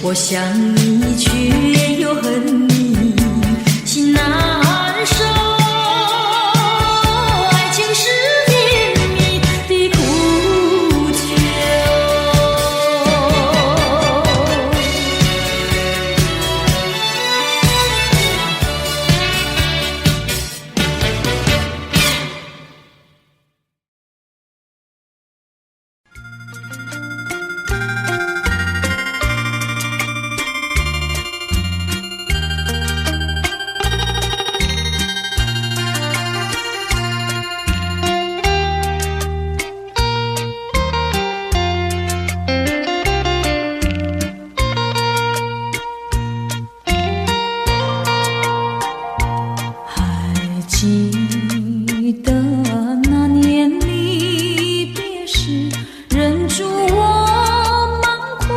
我想你却又恨你，心难受。爱情是甜蜜的苦酒。记得那年离别时，忍住我满眶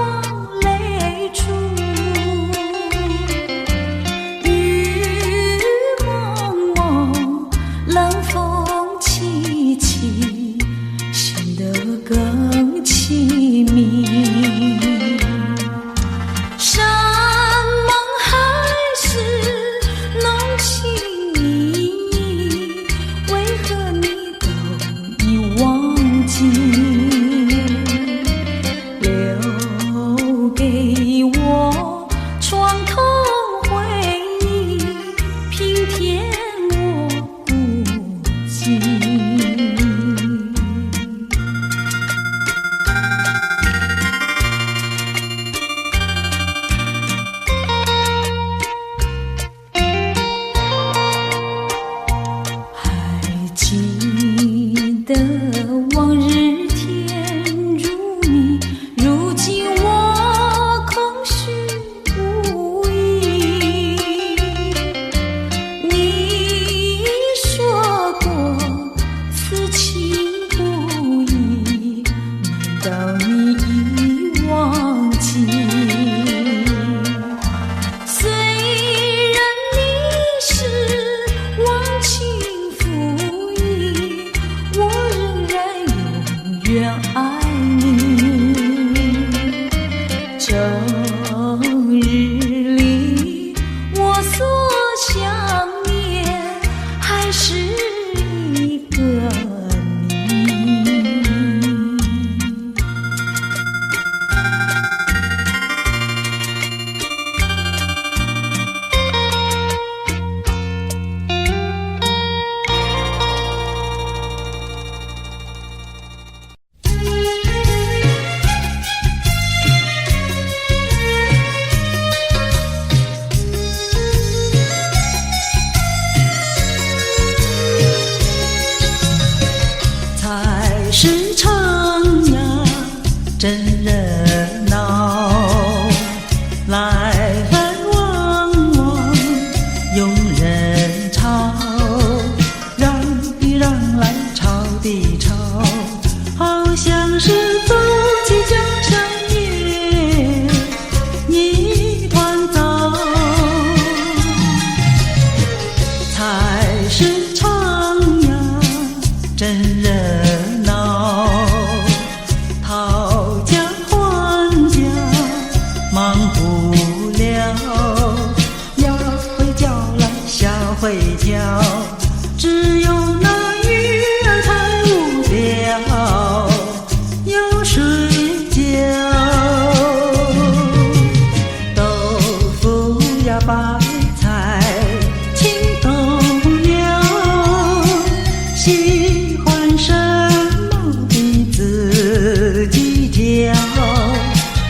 泪珠。雨蒙蒙，冷风凄凄，显得更凄密。山盟海誓，浓情留给我床头回忆，平添我孤寂。还记得往日甜如蜜，如今我空虚无依。你说过此情不移，难道你已忘记？虽然你是忘情负义，我仍然永远爱你。整日里我所想念，还是一个你。菜市场呀，真热闹，来来往往拥人潮，让一让来吵地吵，好像是走进家乡夜一团糟。菜市场呀，真热闹，讨价还价忙不了，要会叫来下会叫，只有那鱼儿太无聊，要睡觉。豆腐呀白菜情都了，喜欢什么的自己挑，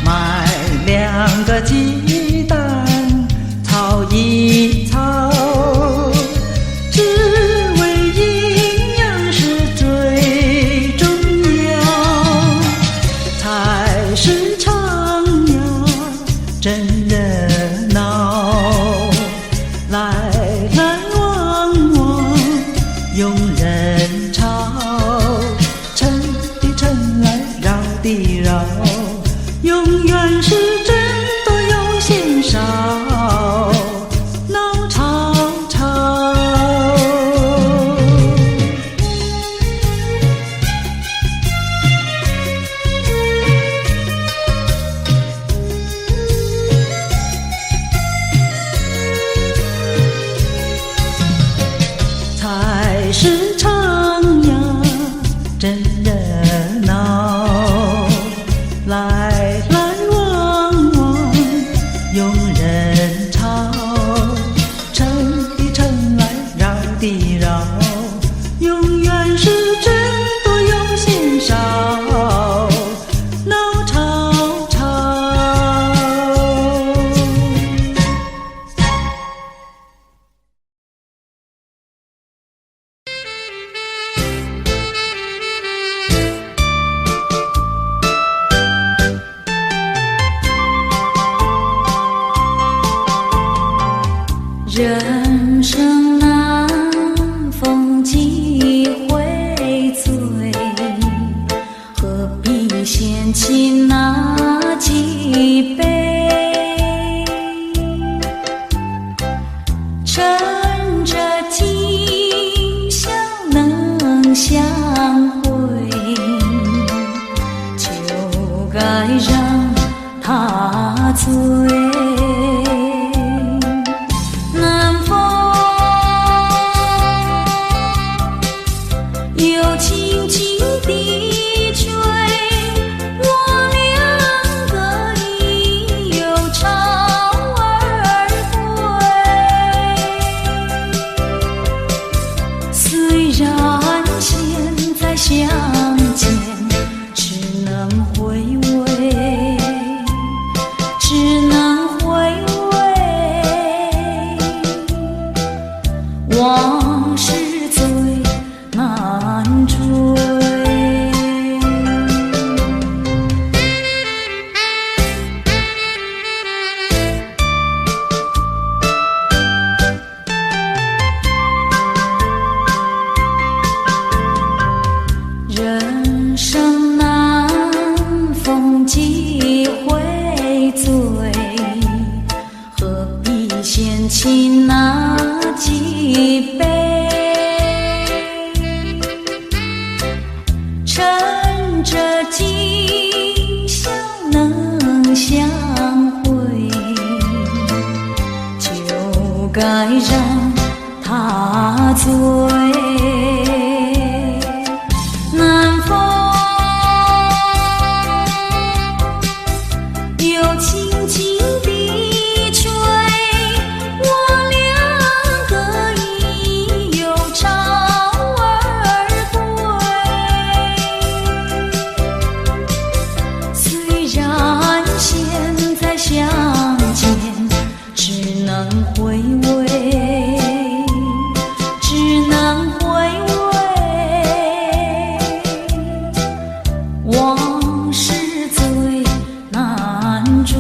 买2个鸡蛋炒一炒，只为营养是最重要。菜市场呀，真热闹，来来往往拥人潮，尘的尘来绕的绕，永远是真多有嫌少，闹吵吵。菜市场呀，真热闹，来来往往拥人潮，城里城来绕地绕，永远是真多有嫌少，闹吵吵。人生难，逢几回醉，何必嫌弃那几杯？趁着今宵能相会，就该让他醉。有轻轻地吹，我两个已有巢儿归。虽然现在相见只能回味，只能回味，往事最难追。人生难，逢几回醉，何必嫌弃那几杯？趁着今宵能相会，就该让他醉。南风又轻轻地吹，我两个已有巢儿归。虽然现在相见只能回味，只能回味，往事最难追。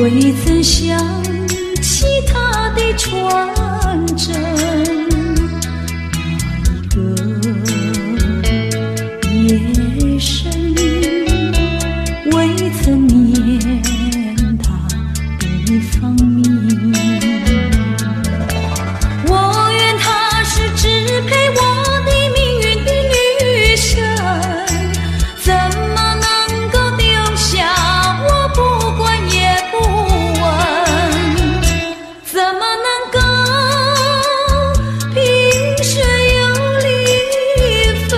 未曾想起他的传真，那一个夜深，未曾念他的芳名。我愿她是支配我的命运的女神，怎么能够丢下我不管也不问？怎么能够萍水有离分？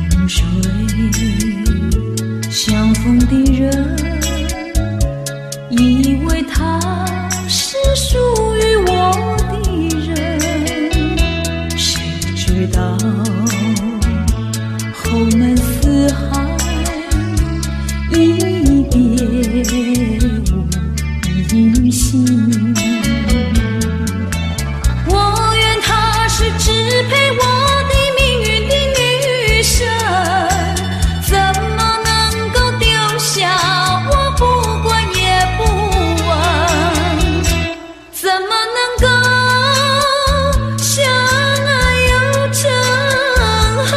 萍水相逢的人，以为他是属于我的人，谁知道后门四海，一别无音信。我愿她是支配我的命运的女神，怎么能够丢下我不管也不问？怎么能够相爱又憎恨？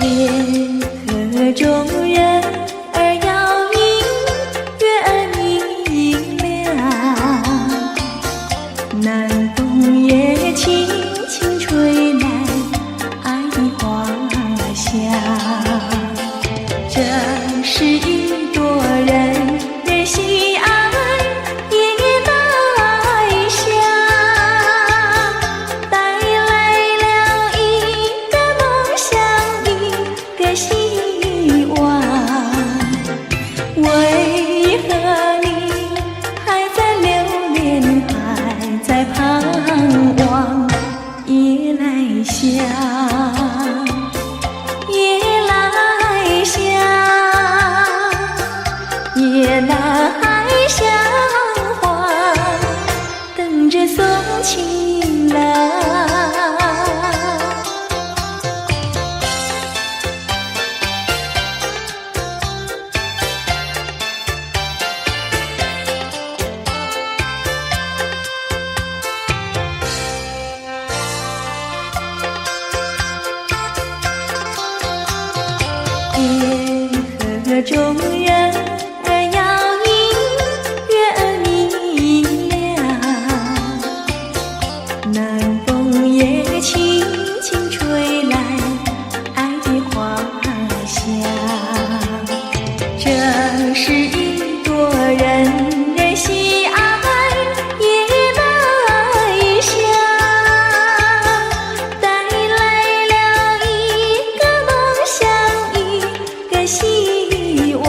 夜河中人儿摇影，月儿明亮，南风也轻轻吹来爱的花香。这是一朵人喜爱夜来香，带来了一个梦想，一个希望。为何你还在留恋，还在盼望？夜来香，夜来香，夜来香花，等着送情郎。夜河中人儿摇影，月儿明亮，南风也轻轻吹来爱的花香。这是一朵人喜爱夜来香，带来了一个梦想，一个希望。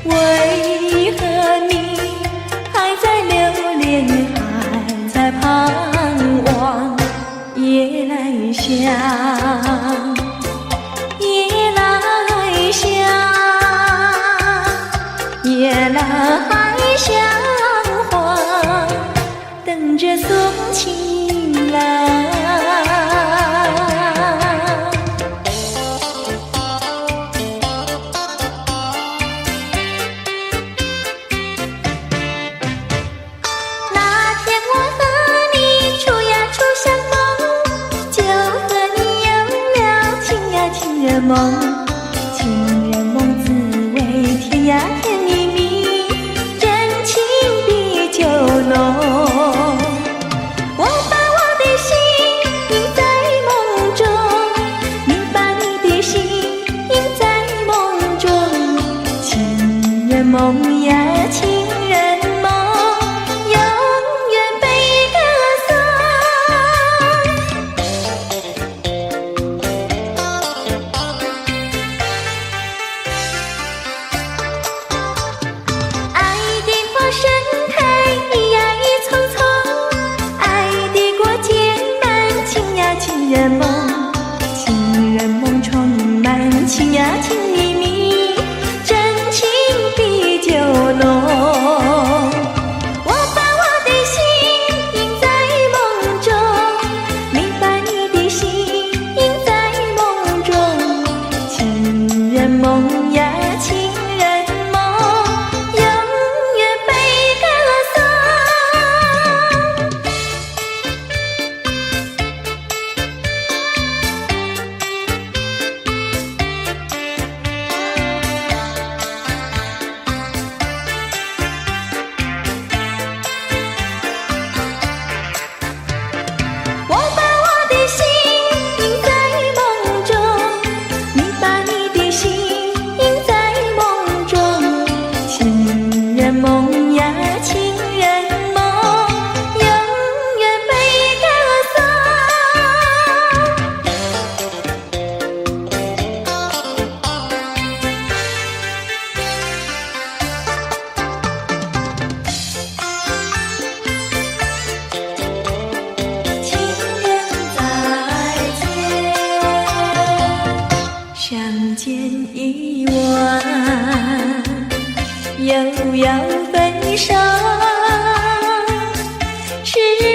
为何你还在留恋，还在盼望？夜来香，夜来香，夜来香花，等着送情郎。那天我和你处呀处相逢，就和你有了情呀情人梦。情人梦滋味甜呀甜蜜蜜，真情比酒浓。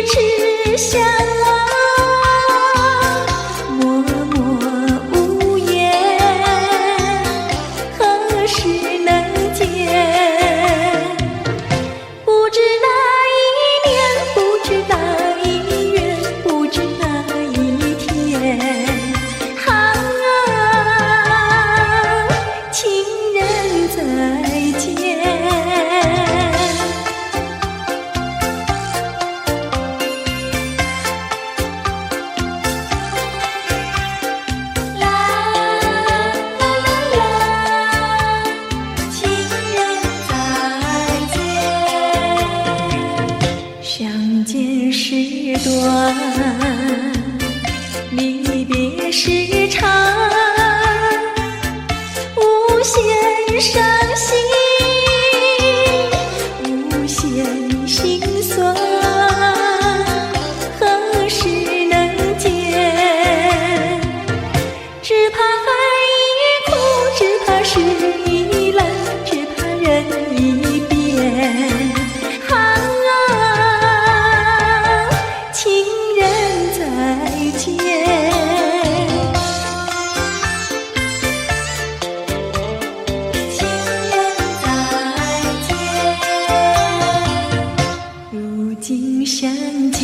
痴相望，默默无言，何时能见？不知哪一年，不知哪一月，不知哪一天。情人再见。啦啦啦啦，情人再见。相见时短，离别时长，无限伤心，无限心酸，何时能见？只怕海已枯，只怕事已烂，只怕人已变。情人再见。相见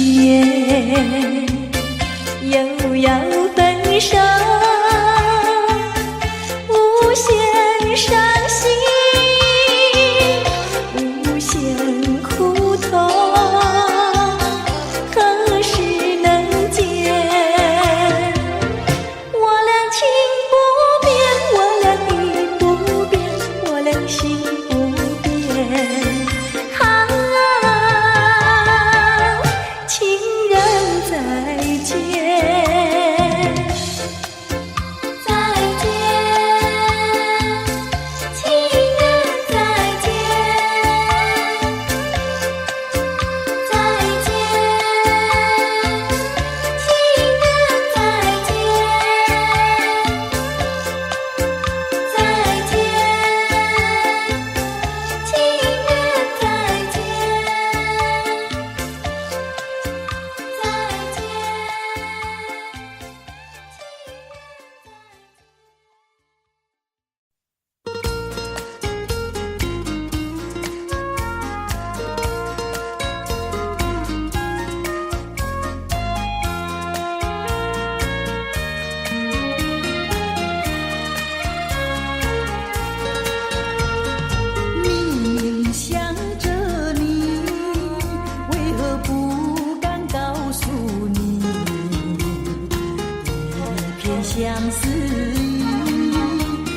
又要分手，无限伤心，无限苦痛，何时能见？我俩情不变，我俩意不变，我俩心不变。相思意，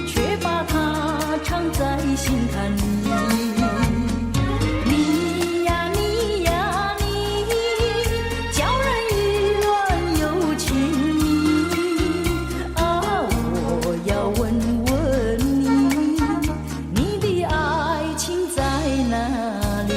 却把它藏在心坎里。你呀你呀你，叫人意乱又情迷。啊，我要问问你，你的爱情在哪里？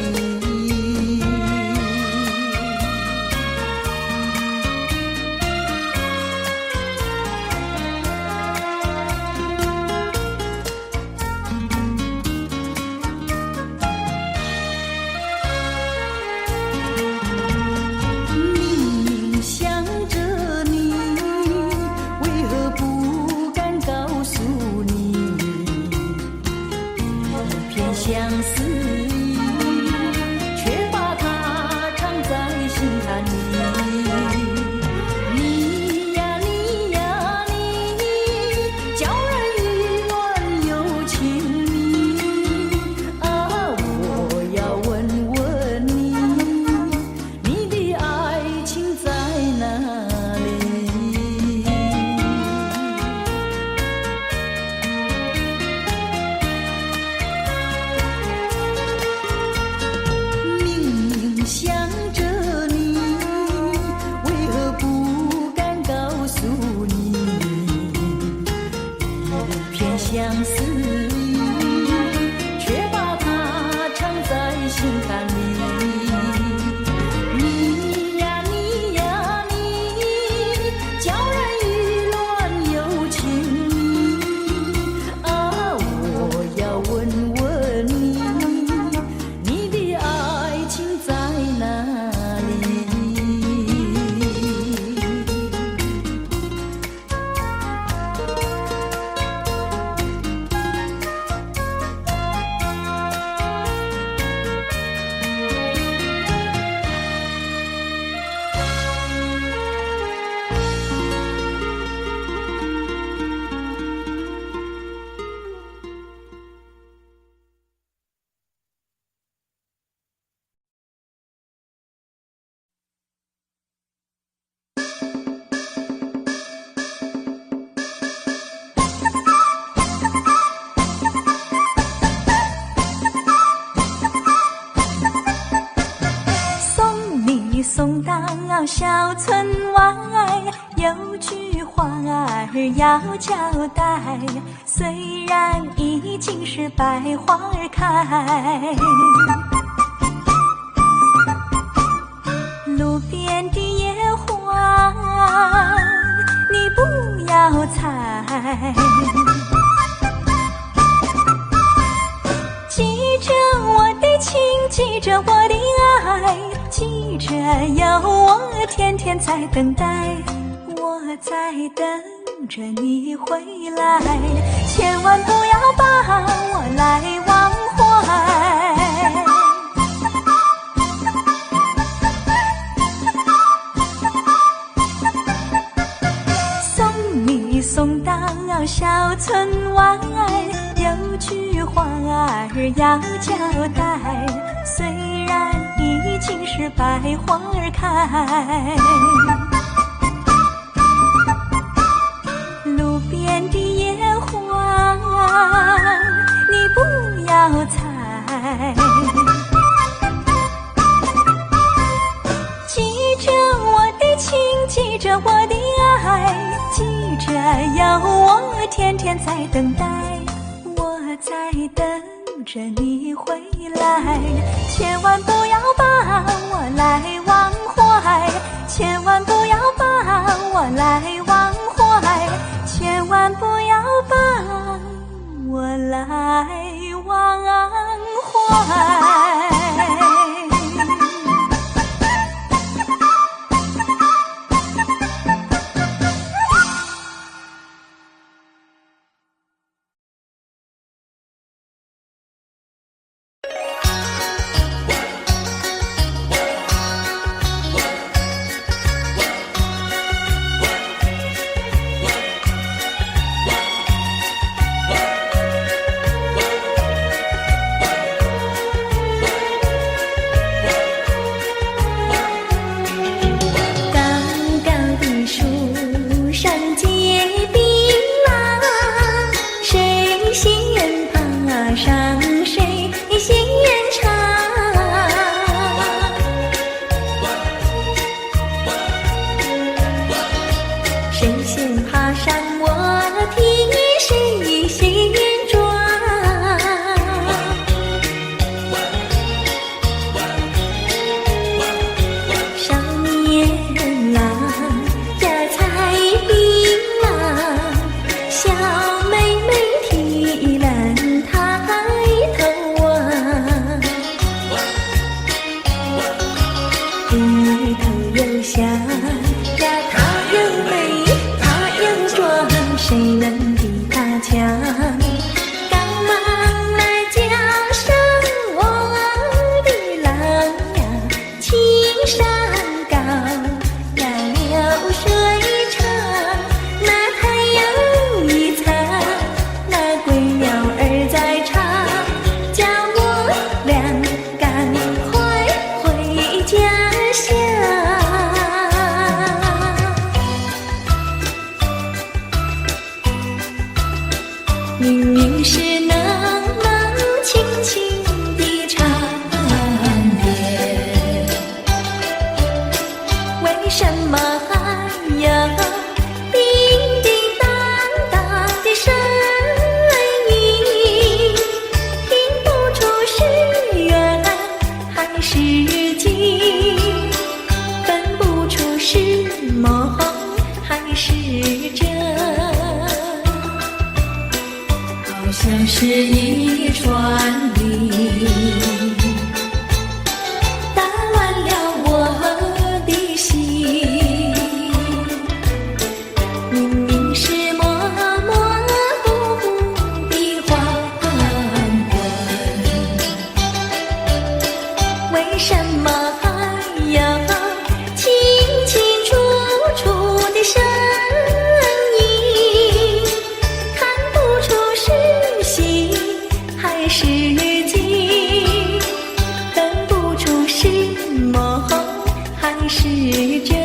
送到小村外，有句话儿要交代，虽然已经是百花儿开，路边的野花你不要采，记着我的情，记着我的爱，记着有我天天在等待，我在等着你回来，千万不要把我来忘怀。送你送到小村外，有句话儿要交代，虽然已经是百花儿开，路边的野花你不要采，记着我的情，记着我的爱，记着有我天天在等待，我在等着你回来，千万不要把我来忘怀，千万不要把我来忘怀，千万不要把我来忘怀。是一串铃，打乱了我的心。明明是模模糊糊的黄昏，为什么还要清清楚楚的声音？看不出是喜还是惊，分不出是梦还是真，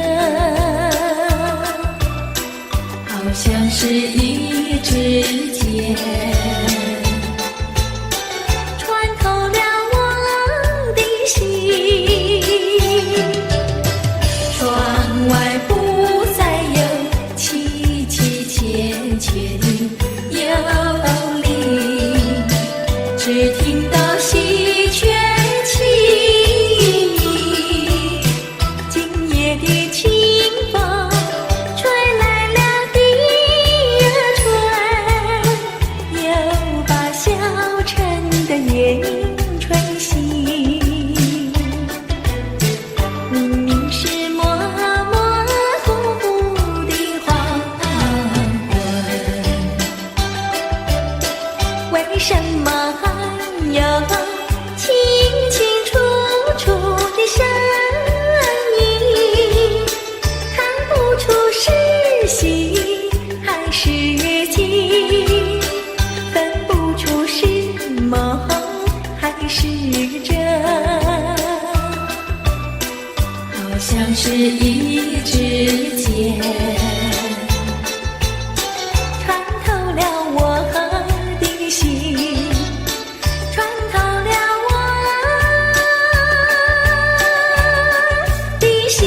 好像是一支箭穿透了我的心。月的清风，吹来了第二春，又把小城的夜莺吹醒。明明是模模糊糊的黄昏，为什么有清清楚楚的声音，看不出是喜还是惊，分不出是梦还是真，好像是一支箭穿透了我的心，穿透了我的心。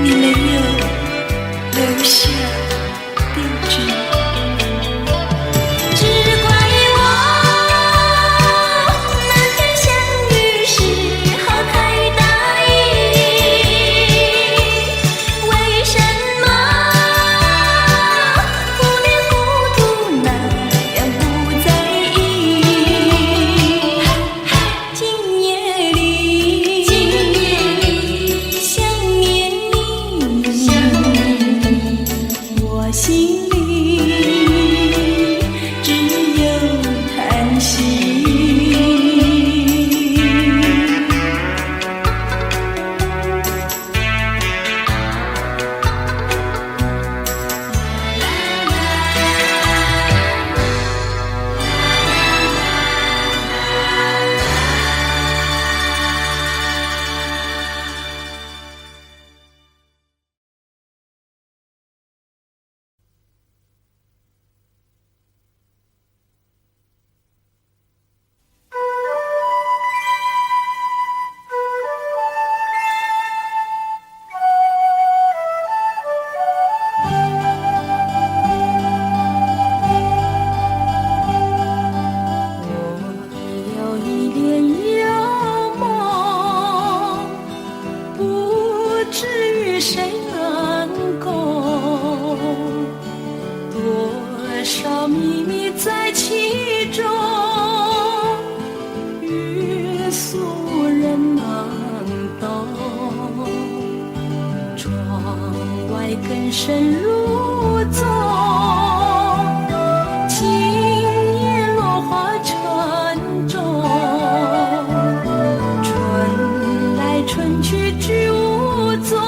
你没有留下地址。只怪我那天相遇时候太大意，为什么忽略糊涂那样不在意？今夜里想念你，我心里只有叹息。谁能够？多少秘密在其中，欲诉人能懂。窗外更深入宗，今夜落花沉重。春来春去居无踪。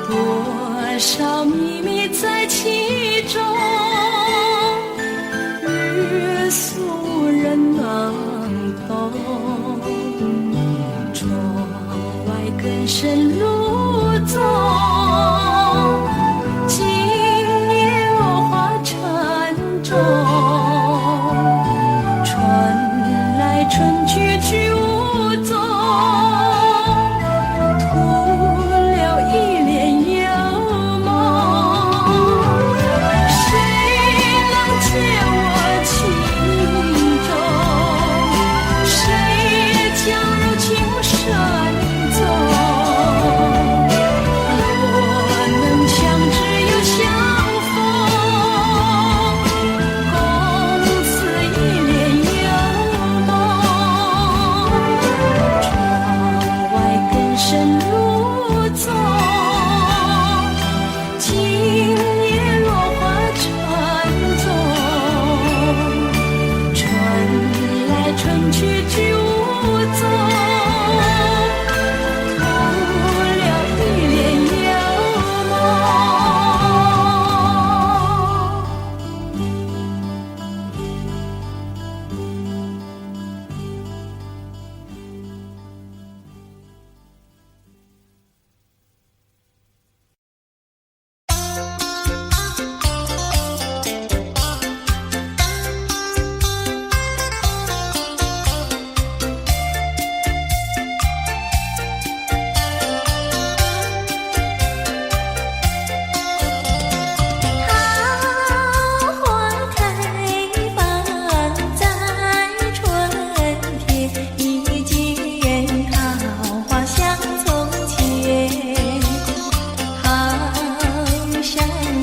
多少秘密在其中。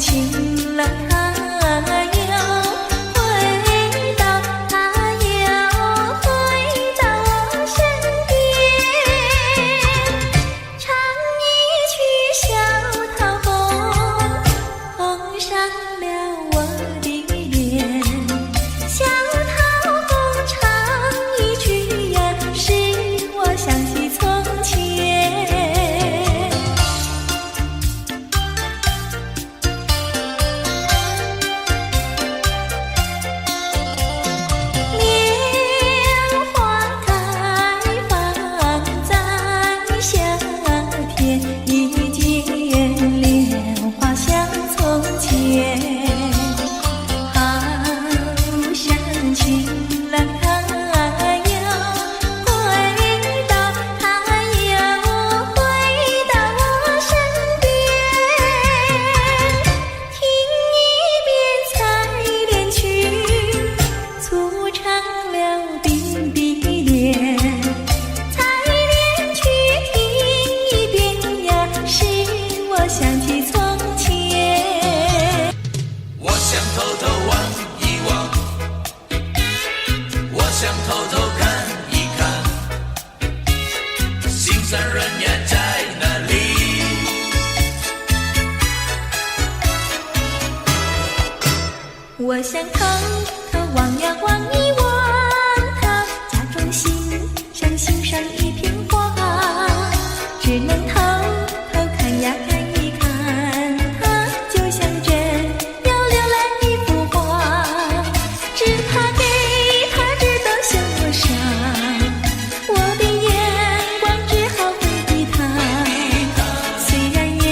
情郎他又回到，他又回到我身边，唱一曲小桃红，红上了我的脸。小桃红唱一曲呀，使我想起从前。莲花开放在夏天，一见莲花像从前。好像情郎他又回到，他又回到我身边，听一遍采莲曲，促成了鬓的脸。采莲曲听一遍呀，使我想起从前。我想偷偷望一望，我想偷偷看一看，心上人呀在哪里？我想偷偷望呀望一望他，假装欣赏欣赏一片花，只能偷偷看呀看一看，他就像真要浏览一幅画，只怕给他知道像我傻，我的眼光只好回避他，虽然也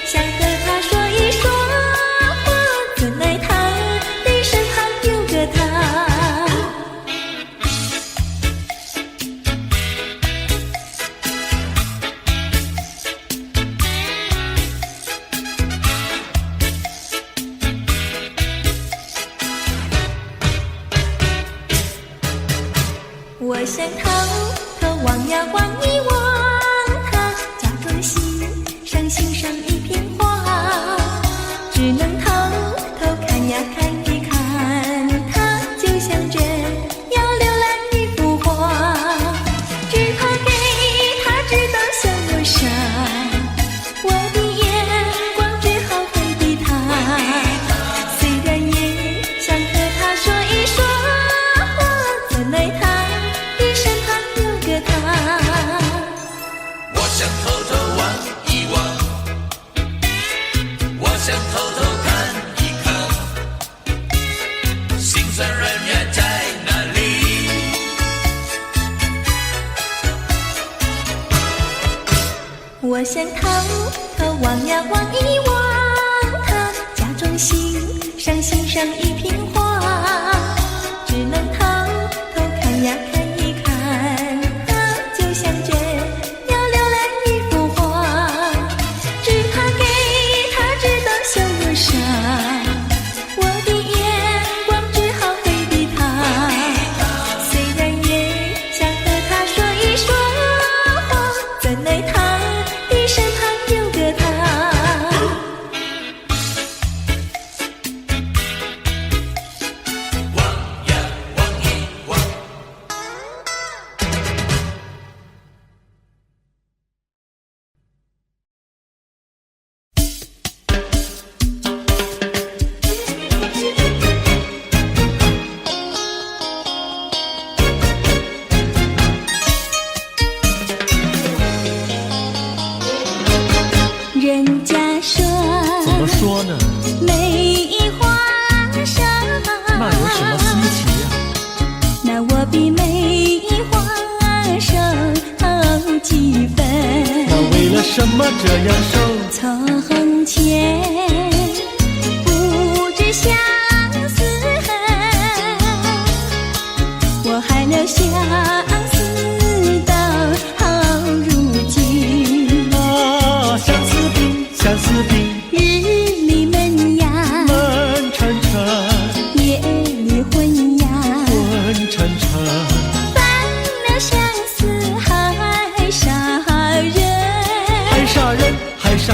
想和他说一说话，怎奈他的身旁有个他。我想偷偷望呀望一望他，假装欣赏欣赏一片花，只能偷偷看呀看一看，他就像真要浏览一幅画，只怕给他知道像我傻，我的眼光只好回避他，虽然也想和他说一说话，怎奈他的身旁有个他。我想偷偷望一望，我想偷偷看一看，心上人呀在哪里？我想偷偷望呀望一望他，假装欣赏欣赏一片花，只能偷偷看呀看一看，他就像真要浏览一幅画，只怕给他知道像我傻，我的眼光只好回避他，虽然也想和他说一说话，怎奈他的身旁有个他。望呀望一望，人家说怎么说呢？梅花上那有什么稀奇呀？那我比梅花瘦好几分。那为了什么这样瘦？从前不知相思恨，我还留相思到好如今。啊，相思病，相思病，日里闷呀，闷沉沉，夜里昏呀，昏沉沉。犯了相思还杀人，还杀人，还杀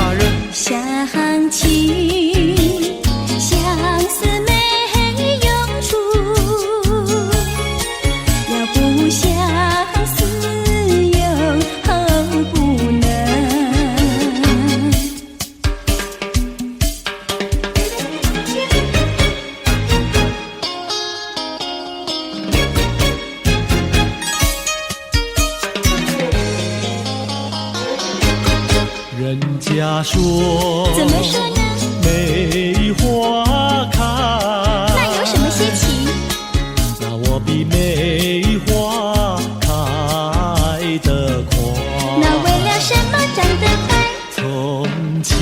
话说，怎么说呢？梅花开，那有什么稀奇？那我比梅花开得快。那为了什么长得快？从前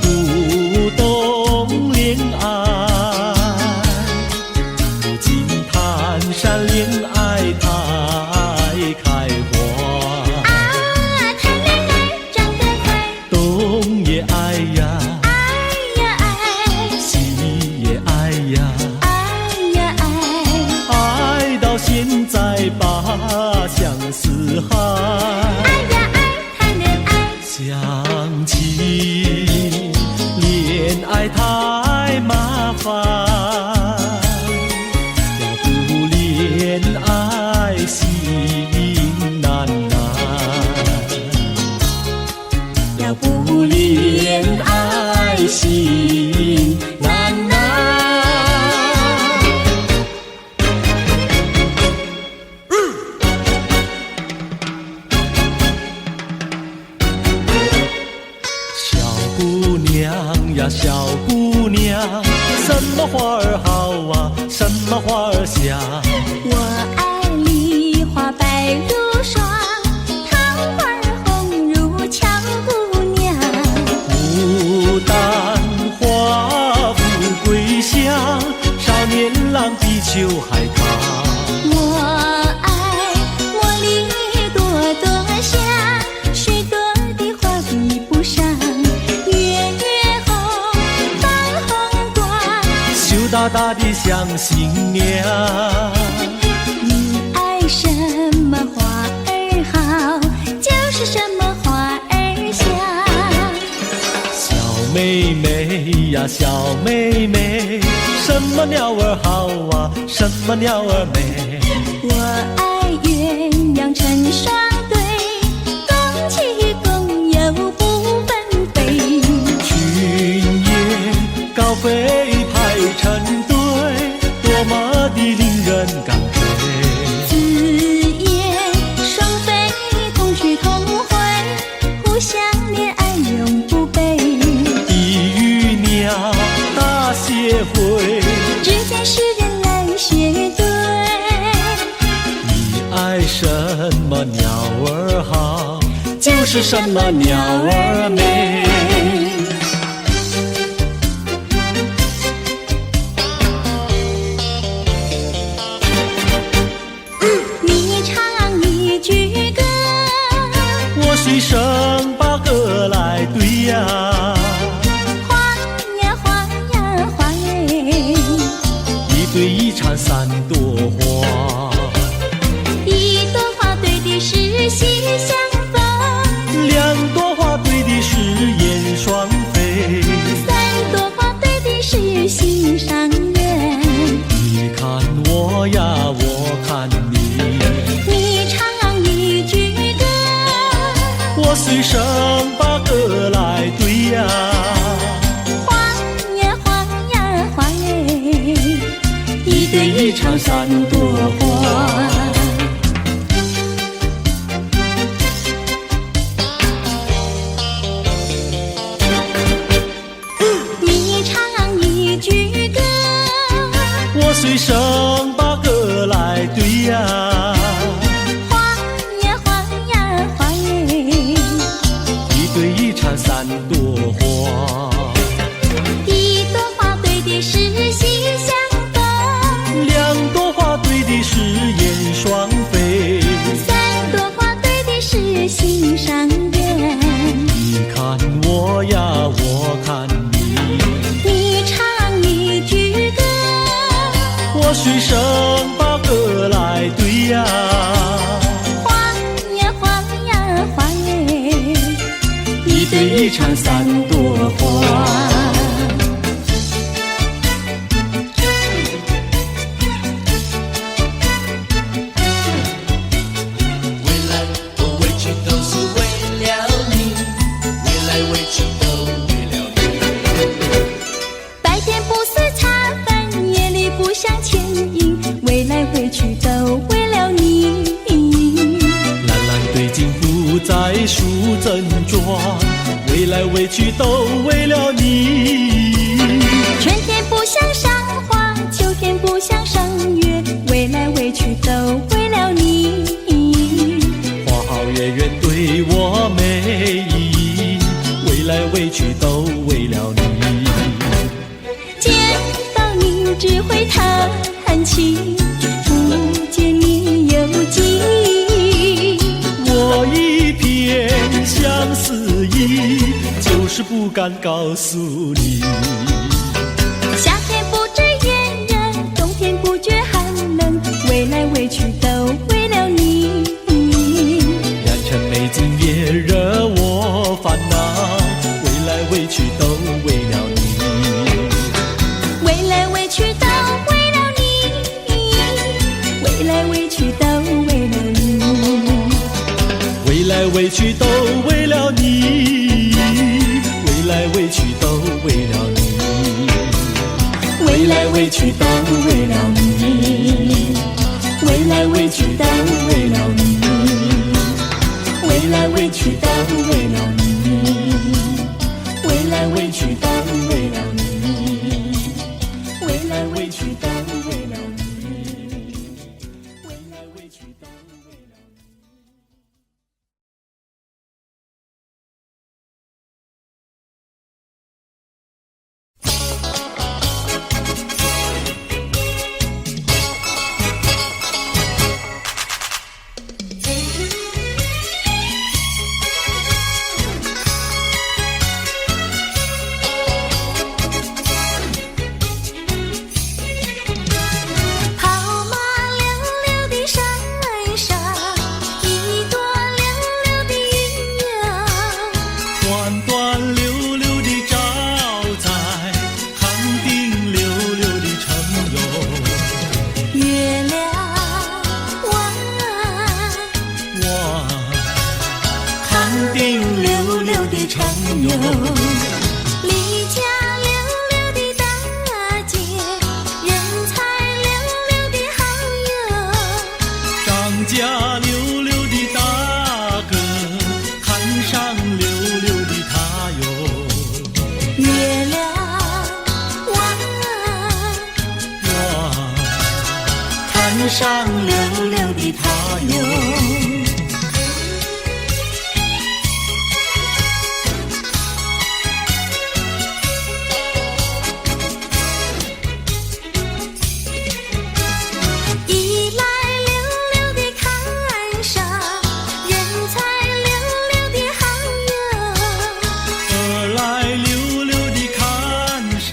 不懂恋爱，如今谈山恋爱太开花。谈恋爱长得快，东也爱呀，爱呀爱，西也爱呀，爱呀爱，爱到现在把相思海。爱呀爱，谈恋爱，想起恋爱太麻烦，要不恋爱心难难，要不恋爱心难难。小姑娘呀，小姑娘，什么花儿好啊，什么花儿香？我爱梨花白如霜，桃花红如俏姑娘。牡丹花富贵香，少年郎比秋还长。我爱茉莉朵朵香，许多的花比不上。月红放红光，羞答答的像新娘。你爱什么花儿好，就是什么花儿香。小妹妹呀，小妹妹，什么鸟儿好啊，什么鸟儿美？我爱鸳鸯成双对，共起共有不分飞。群雁高飞排成队，多么的令人感佩。子夜双飞同去同回，互相恋爱永不悲。一鱼鸟大协会，只见诗人来学对。你爱什么鸟儿好，就是什么鸟儿美。你唱一句歌，我随声把歌来对呀，花呀花呀花耶，一对一缠三朵花，一朵花对的是喜相逢，两朵花对的是燕双飞，三朵花对的是心上人。你看我呀，我看你，你唱一句歌，我随声把歌来对呀，花呀花呀花耶，一对一缠三朵花。你唱一句歌，我随声把歌来对呀，花呀花呀花耶，一对一缠三朵花，一朵花对的是喜相逢，两朵花对的是燕双飞，三朵花对的是心上人。你看我呀，我看你，你唱一句歌，我随声把歌来对呀，花呀花呀花耶，一对一缠三朵花。未来我委屈都是为了你，未来委屈都为了你。白天不思茶饭，夜里不想牵引，未来回去都为了你。蓝蓝对镜不再梳正妆，未来委屈都为了你。春天不想赏花，秋天不想赏月，未来委屈都为了你。花好月圆对我没意义，未来委屈都为了你。见到你只会叹气，不见你有记忆。我一片相思意，就是不敢告诉你。夏天不知炎热，冬天不觉寒冷，未来委屈都为了你。良辰美景也惹我烦恼，未来委屈都为了你。未来委屈都为了你，未来委屈都为了你，未来委屈都为了你，未来委屈都为了你，未来委屈都为了你，未来委屈都为了你，未来委屈都为了你，未来委屈都为了你，未来委屈都为了你，未来委屈都为了你。跑马溜溜的山上，一朵溜溜的云呀，端端溜溜的照在康定溜溜的城哟。月亮弯，哇，康定溜溜的城哟，离家溜溜的大姐，人才溜溜的好友，张家溜溜的大哥，看上溜溜的他哟。月亮弯，哇，看上溜溜的他哟。一来溜溜的看上，人才溜溜的好友，二来溜溜的看上，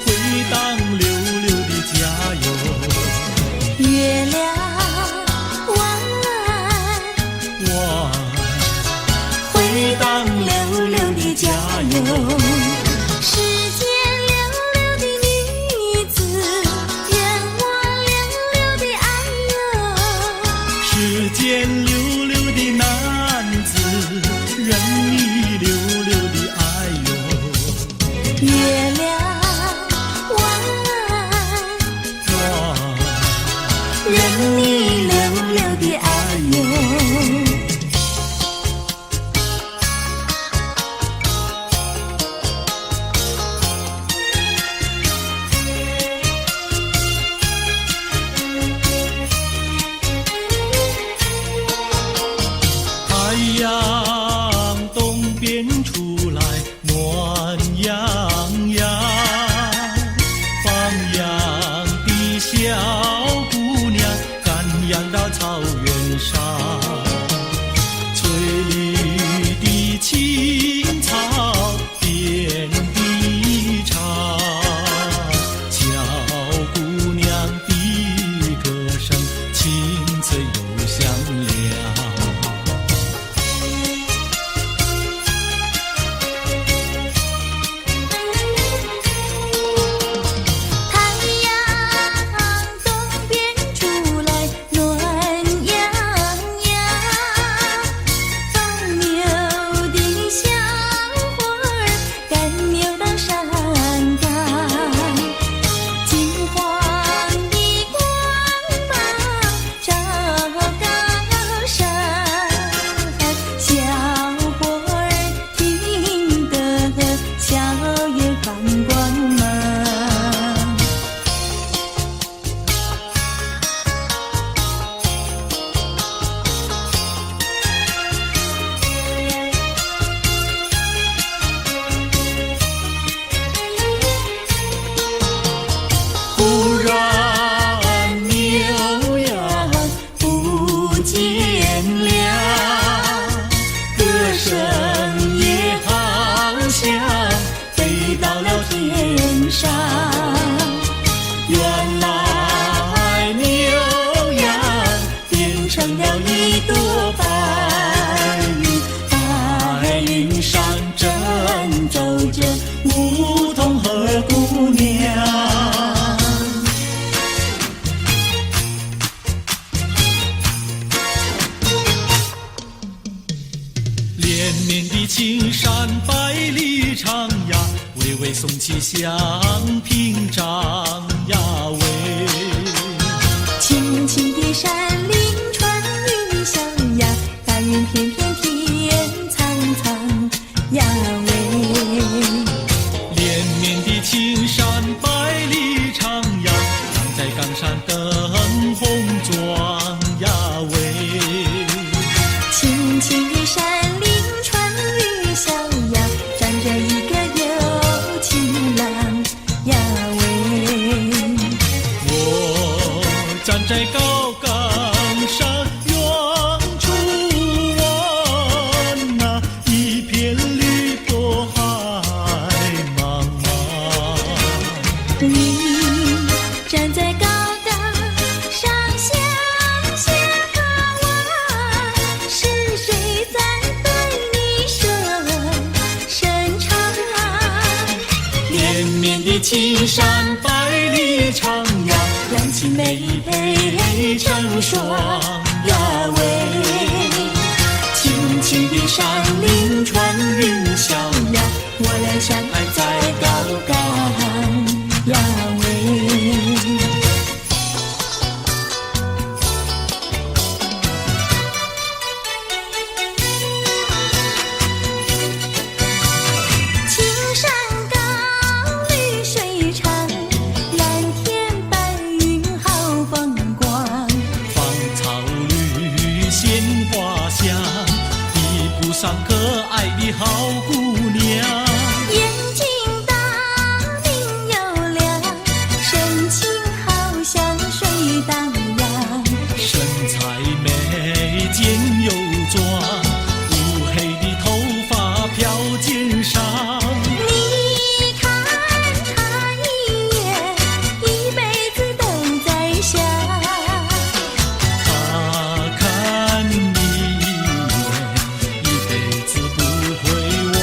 回当溜溜的家哟。月亮弯，哇，回当溜溜的家哟。世间溜溜的女子，任我溜溜的爱哟。世间溜溜的男子，任你溜溜的爱哟。月亮弯，哇，任你溜溜的爱哟。太阳东边出来暖洋洋，放羊的小姑娘赶天上。原来牛羊变成了一朵白云，白云上正走着梧桐和姑娘。连绵的青山百里长呀，巍巍耸起像屏障呀喂。青青的山林穿云霄呀，白云片片天苍苍呀喂。连绵的青山百里长呀，站在冈山灯红妆呀喂。青青的山林穿云霄呀，站着一个有情郎呀喂。我站在高岗上，远处望那一片绿波海茫茫。你站在高岗上向下望，是谁在对你伸长？连绵的青山百里长呀，两情眉配成双呀喂。青青的山林穿云霄呀，我俩相爱在高岗呀喂。青山高，绿水长，蓝天白云好风光。芳草绿鲜花香，一步上可爱的好姑娘。眼睛大明又亮，神情好像水荡漾。身材美肩又壮，乌黑的头发飘肩上。你看他一眼，一辈子都在想。他看你一眼，一辈子不会忘。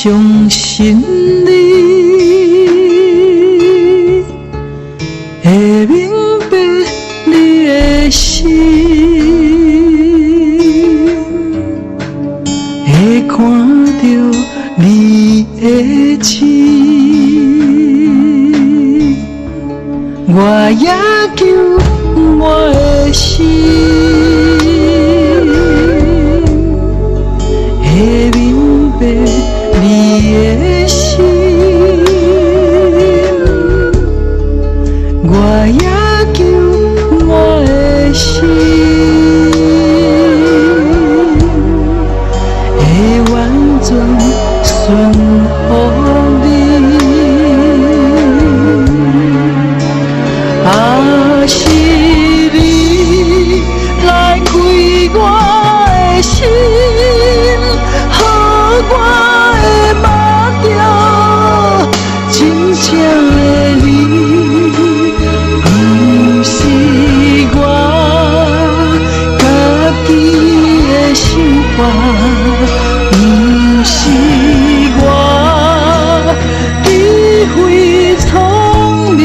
相信你会明白你的心，会看到你的情，我也求我的心会明白你的心，我也求我的心会完全顺服你。啊，是你来开我的心，予我会忘掉真正的你，不是我家己的想法，不是我智慧聪明。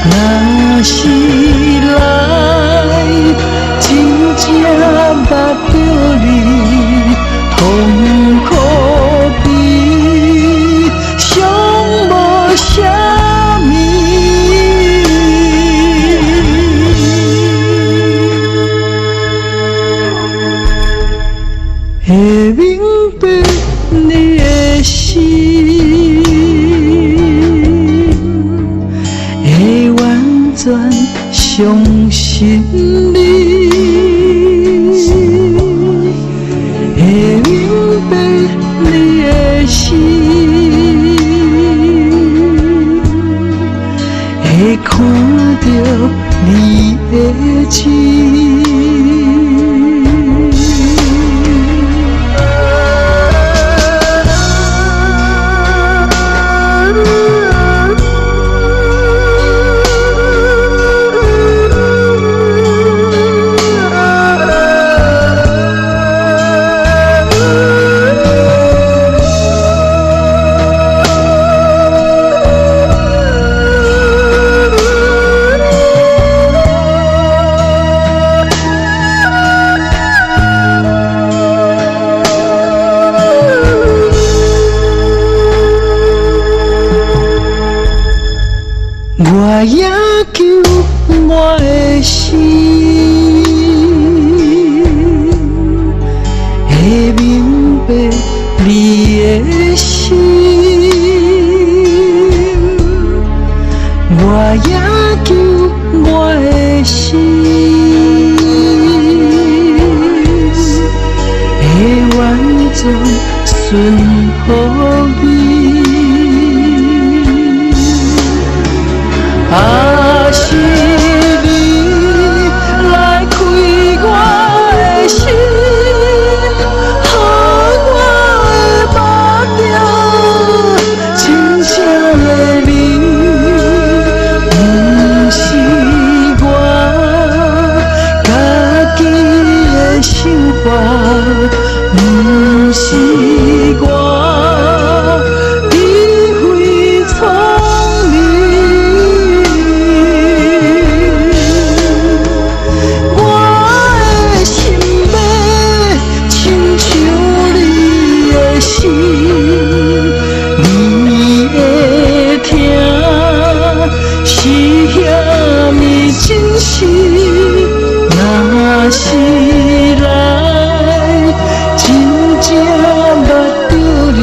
若是来真正捌着你，痛苦比上无啥物，会明白你的心。全相信你会明白你的心，会看到你的情。我也求我的心会明白你的心，我也求我的心会完全顺服你。啊，是你来开我的心，予我会忘掉真正的你，不是我家己的想法，不是我智慧聪明。若是来真正捌着你，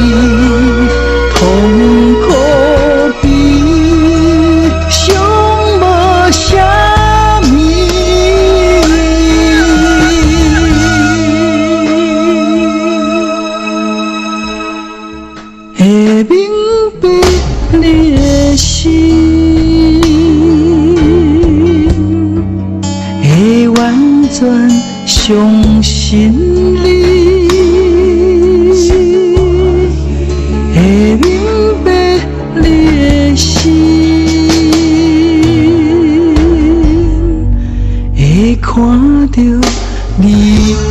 痛苦比上无啥物，会明白你的心。会完全相信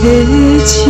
黑漆。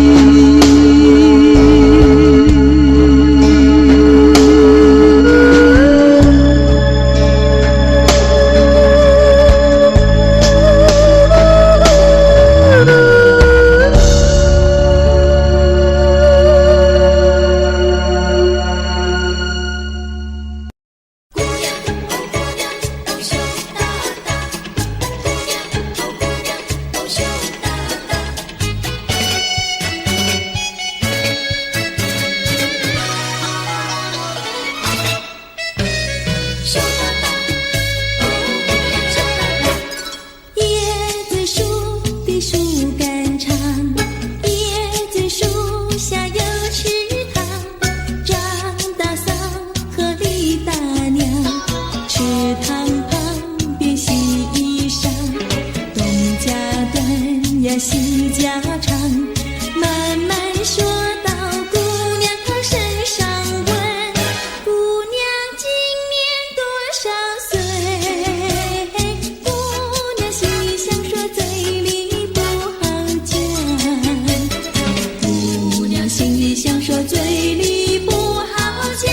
戏家常，慢慢说到姑娘她身上问，姑娘今年多少岁？姑娘心里想说，嘴里不好讲。姑娘心里想说，嘴里不好讲。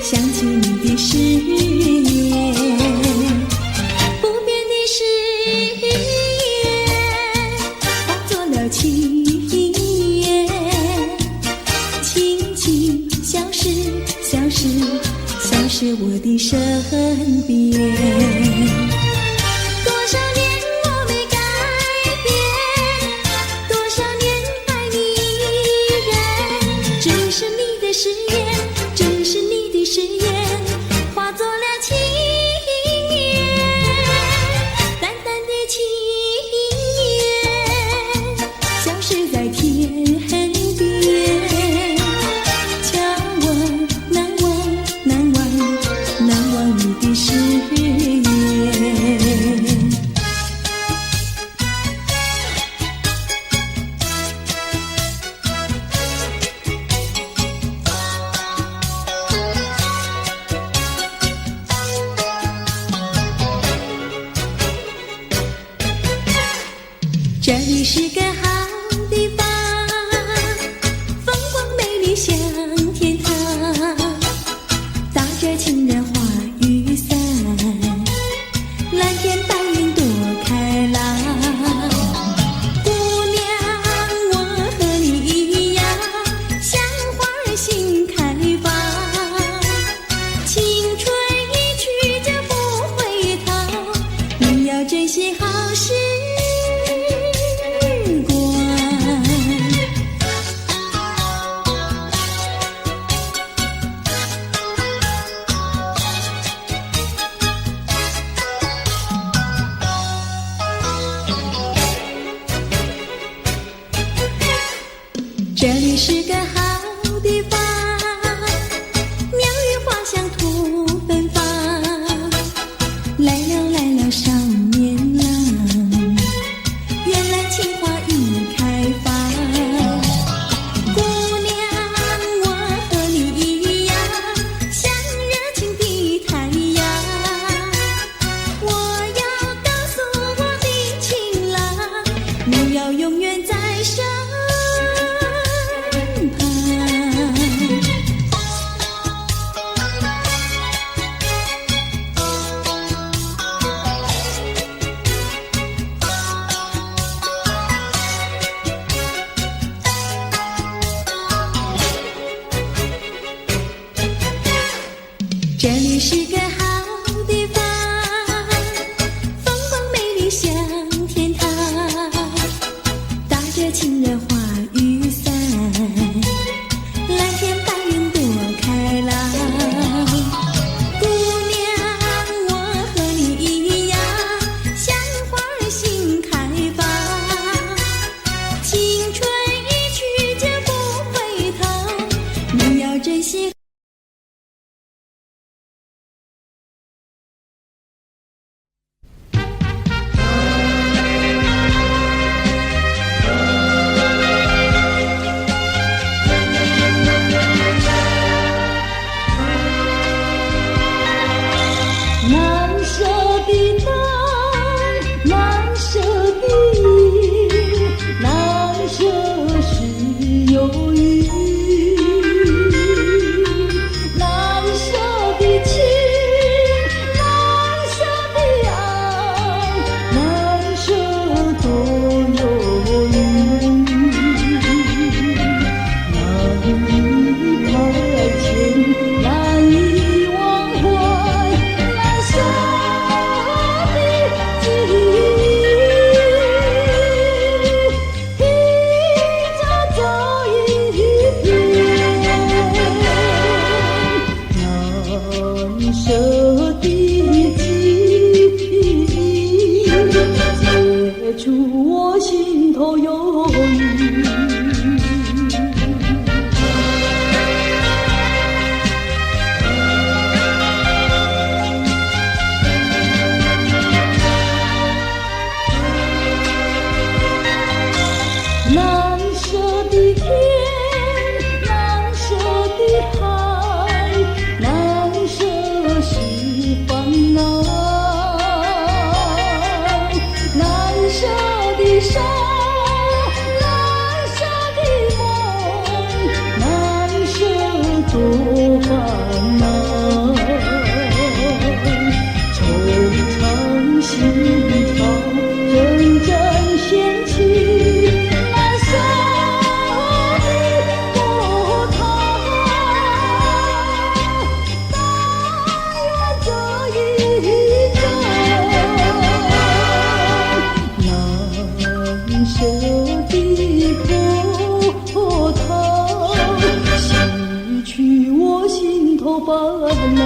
想起你的誓言，不变的誓言化作了情缘，轻轻消失，消失，消失我的身边。多少年我没改变，多少年爱你依然，只是你的誓言，只是你的誓言化作了情缘，淡淡的情缘消失在天边，叫我难忘难忘难忘你的誓言。这里是个好地方，风光美丽像天堂，打着情人花雨伞，蓝天白云多开朗。姑娘，我和你一样，像花儿心开放，青春一去就不回头，你要珍惜好时光。永远在身旁。这里是个好地方，风光美丽像天堂，打着情人花雨伞，蓝天白云多开朗。姑娘，我和你一样，像花儿心开放，青春一去就不回头，你要珍惜。难舍的难，难舍的意，难舍是忧郁，难舍的情，难舍的爱，难舍多忧郁，难以排遣，难以忘怀。难舍的记忆，解除我心头忧郁。难舍的天，难舍的海，难舍是烦恼，难舍的伤，难舍的梦，难舍多烦恼，惆怅心潮，阵阵掀起。难舍的波涛，洗去我心头烦恼。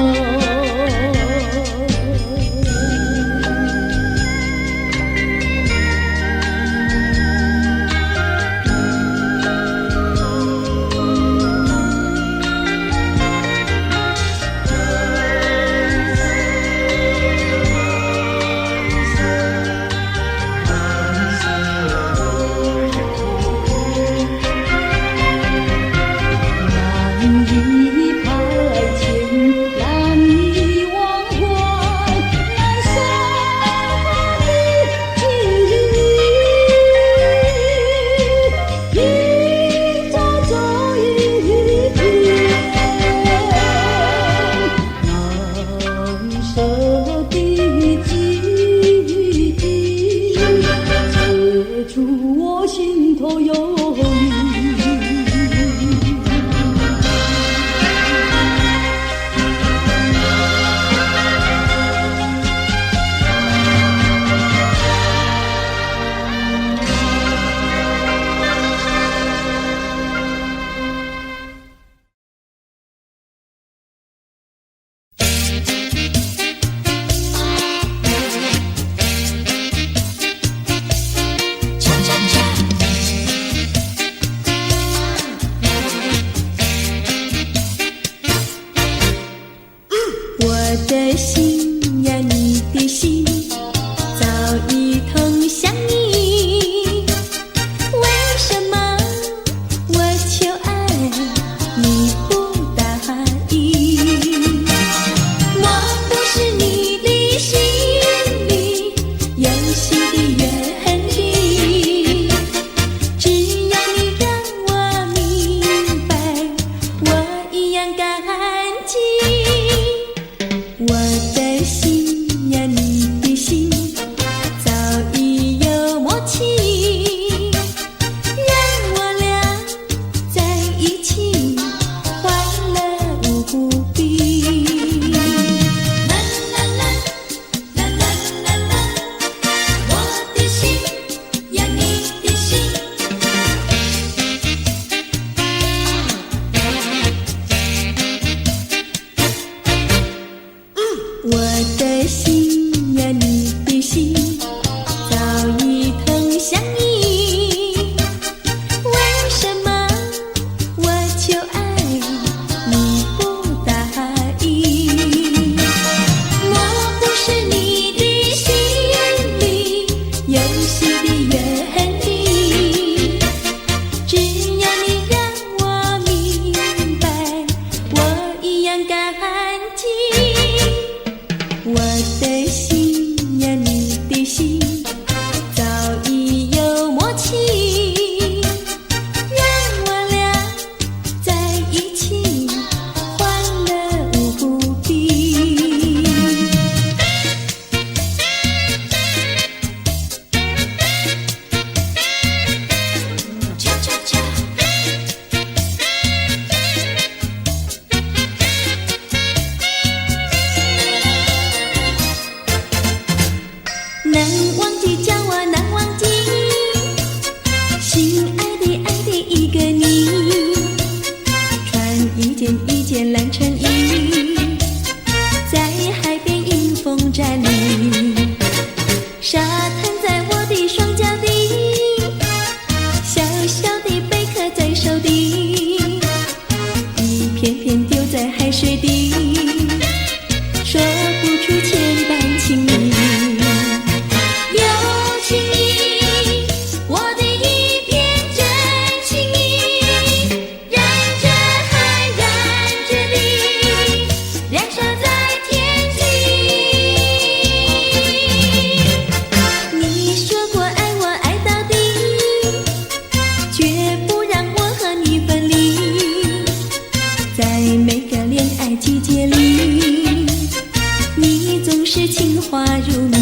花如你。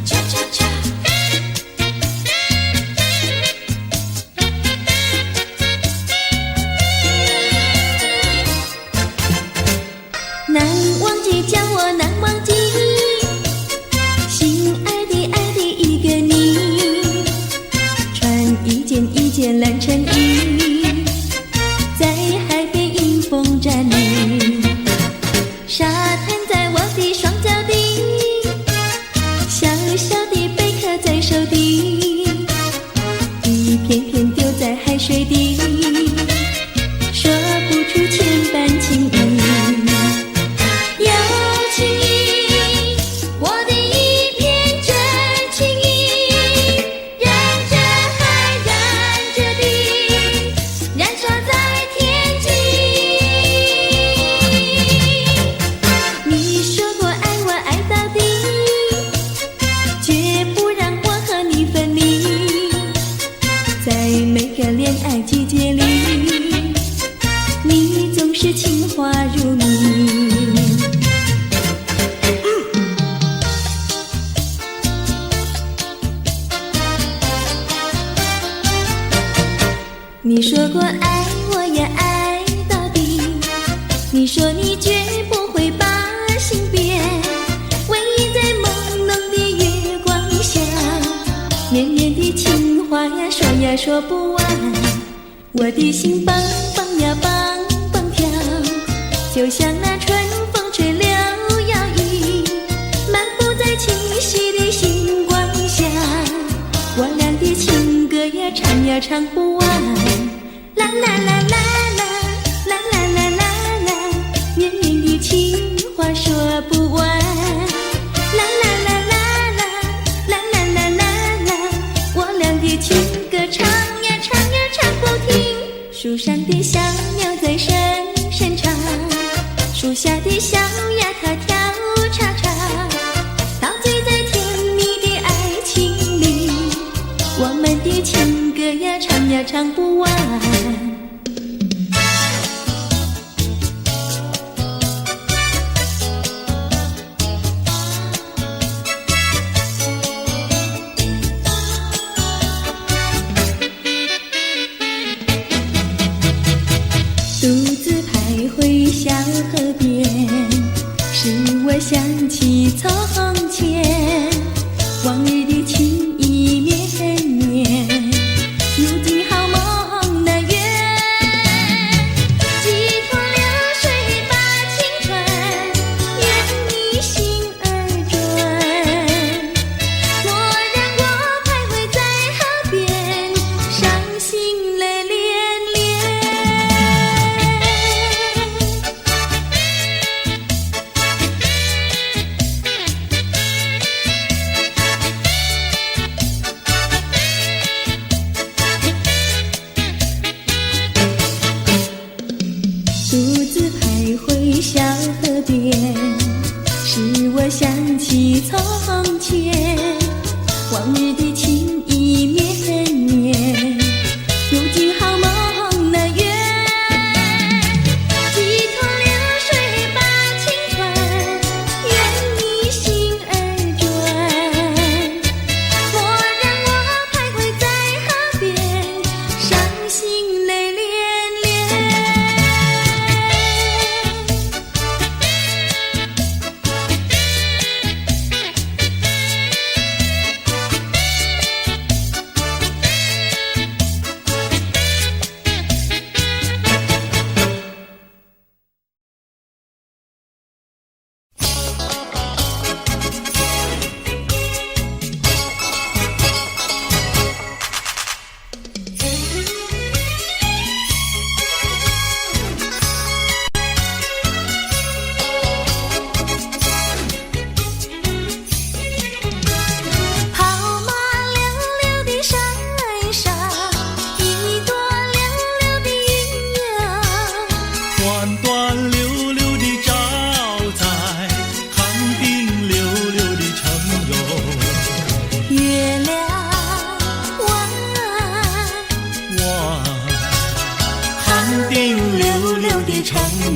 恰恰恰，难忘记，叫我难忘记，心爱的一个你，穿一件蓝衬衣，在海边迎风站立，沙滩在我的双脚底，小小的贝壳在手底，一片片丢在海水底，说不出千般情意。有情意，我的一片真情意，燃着海，燃着地，燃烧在天际。你说过爱我爱到底，绝不让我和你分离。在每个恋爱季节里，你总是情话如你。你说过爱我也爱到底，你说你绝不会把心变，唯一在朦胧的月光下，绵绵的情话呀说呀说不完，我的心梆梆呀梆梆跳，就像那春风吹柳摇曳，漫步在清晰的星光下，我俩的情歌呀唱呀唱不完，啦啦啦啦啦啦啦啦啦啦，绵绵的情话说不完，啦啦啦啦啦啦啦啦啦啦，我俩的情歌唱呀唱呀唱不停。树上的小鸟在声声唱，树下的小丫她跳叉叉，陶醉在甜蜜的爱情里，我们的情歌呀唱呀唱不完。独自徘徊小河边，使我想起从前，往日的情意绵绵，如今好梦难圆。几托流水把情传，愿你心儿转。莫让我徘徊在河边，伤心泪涟涟。独自徘徊小河边，使我想起从前，往日的情意绵绵，如今好梦难圆。几托流水把情传，愿你心儿转。莫让我徘徊在河边，伤心泪涟涟。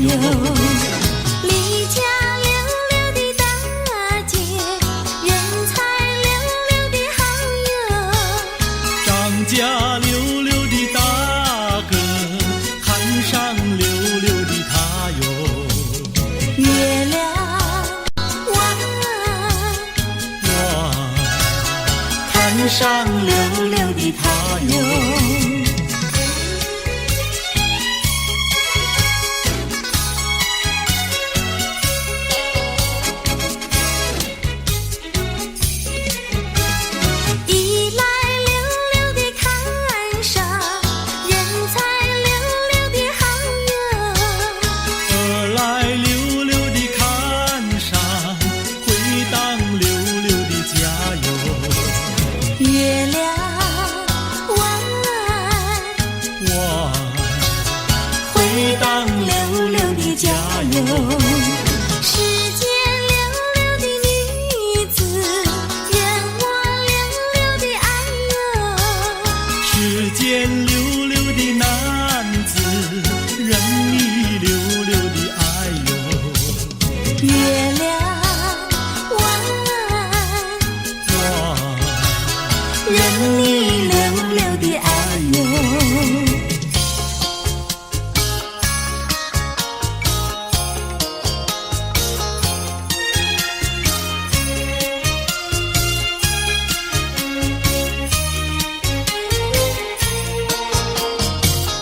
友。离家溜溜的大姐，人才溜溜的好友。张家溜溜的大哥，看上溜溜的他哟。月亮弯，我看上溜溜的他哟。一来溜溜的看上，人才溜溜的好友。二来溜溜的看上，回当溜溜的家哟。月亮弯，我回当溜溜的家哟。世间溜溜的女子，任我溜溜的爱哟。世间溜溜的男子，任你溜溜的爱哟。月亮弯，我任你溜溜的爱哟。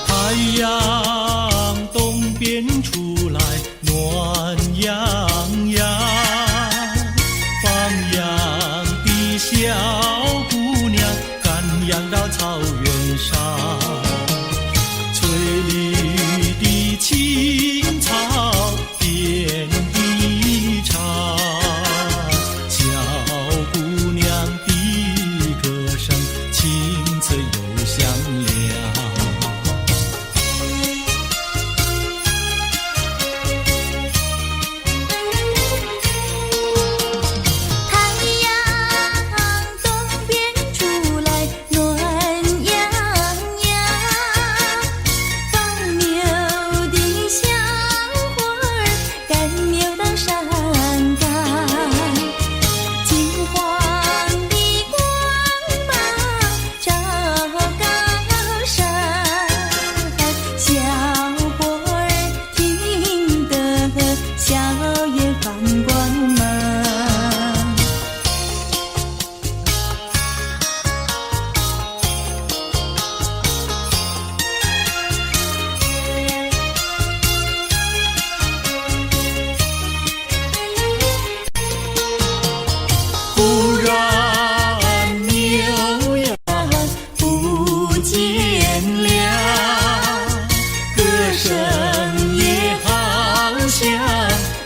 太阳东边出来暖洋洋，放羊的小姑娘赶羊到草原上，翠绿的青草遍地长，小姑娘的歌声清脆又响亮。太阳东边出来暖洋洋，放牛的小伙儿赶牛到山岗，金黄的光芒照高山，小伙儿听得笑眼放光芒。忽然牛羊不见了，歌声也好像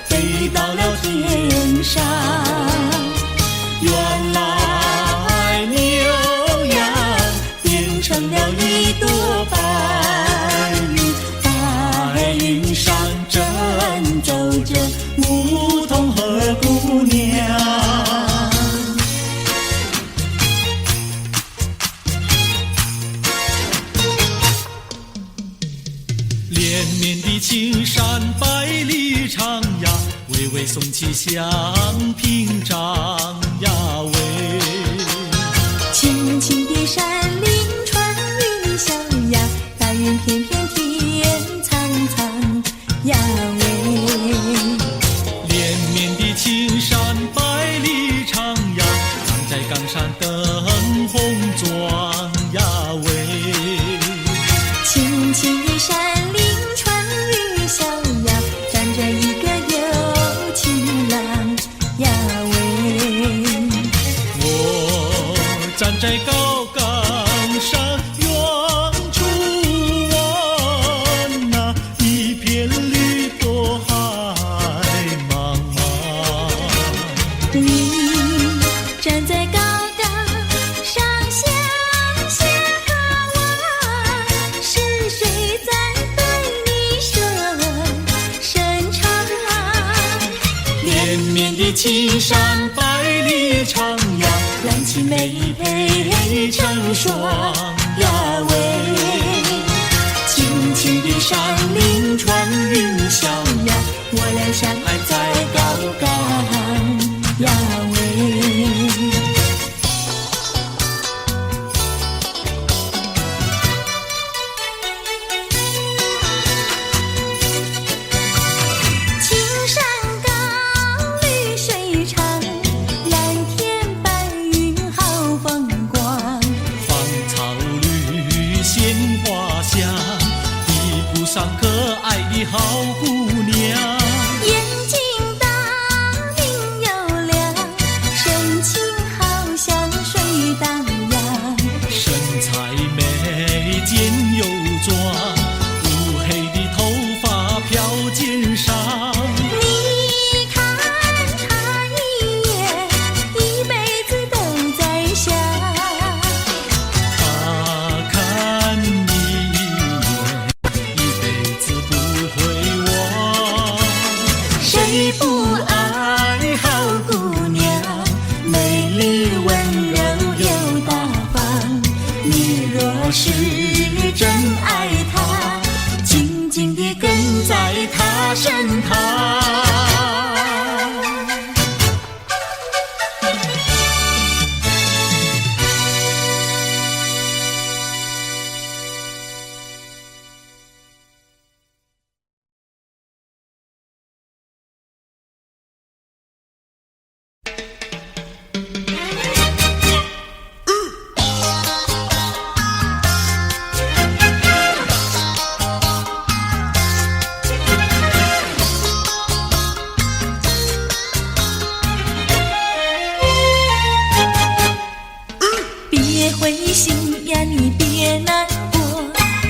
飞到了天上。原来牛羊变成了一朵白云，白云上正走着牧童和姑娘。连绵的青山百里长呀，巍巍耸起像屏障呀喂。青青的山林穿云霄呀，白云片片天苍苍呀喂。连绵的青山百里长呀，站在冈山灯红妆呀喂。青青的山林穿云霄呀，站着一个有情郎呀喂。我站在高岗上，远处望那一片绿朵海茫茫。你站在高岗上向下望，是谁在对你说声长？连绵的青山百里长呀，蓝旗妹配成双呀喂。青青的山林穿云霄呀，我俩相爱在高岗呀喂。青山高，绿水长，蓝天白云好风光。芳草绿，鲜花香，地铺上可爱的好姑娘。眼睛大，明又亮，神情好像水荡漾。身材美，肩又壮，乌黑的头发飘肩上。你看他一眼，一辈子都在想。他看你一眼，一辈子不会忘。谁不爱好姑娘？美丽温柔又大方。你若是真爱她，紧紧地跟在她身旁。别灰心呀，你别难过，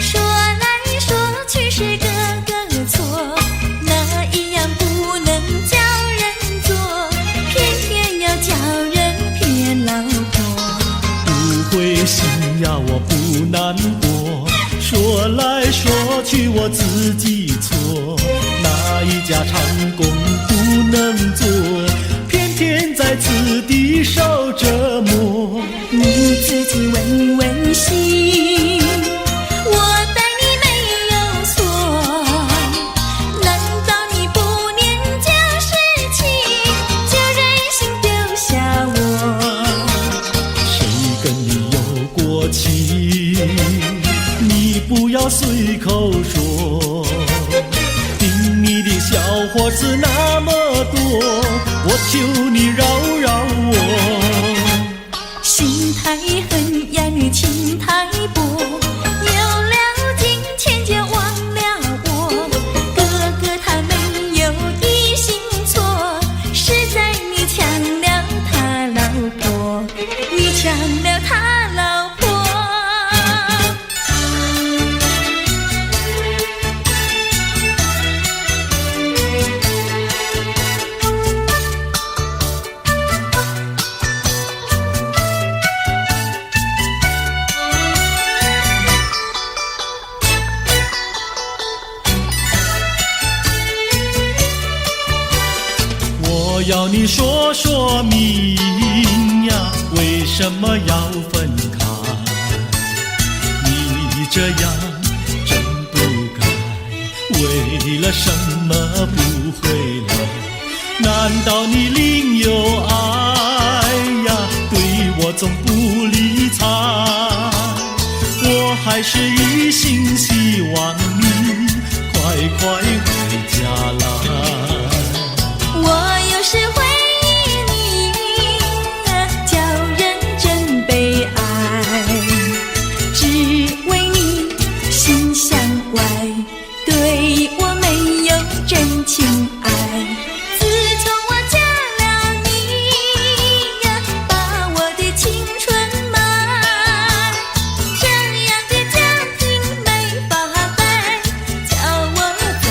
说来说去是个个错，哪一样不能叫人做，偏偏要叫人骗老婆。不灰心呀，我不难过，说来说去我自己错，哪一家长工不能做，偏偏在此地受折磨。你自己问问心，我待你没有错，难道你不念旧事情，就任性丢下我？谁跟你有过情？你不要随口说，听你的小伙子那么多，我求你饶饶我。心太狠呀，你情太薄，有了金钱就忘了我。哥哥他没有一心错，是在你抢了他老婆，你抢了他老婆。我要你说说明呀，为什么要分开？你这样真不该，为了什么不回来？难道你另有爱呀？对我总不理睬，我还是一心希望你快快回家来。我有时会忆你，叫人真悲哀，只为你心向外，对我没有真情爱。自从我嫁了你呀，把我的青春埋，这样的家庭没法待，叫我怎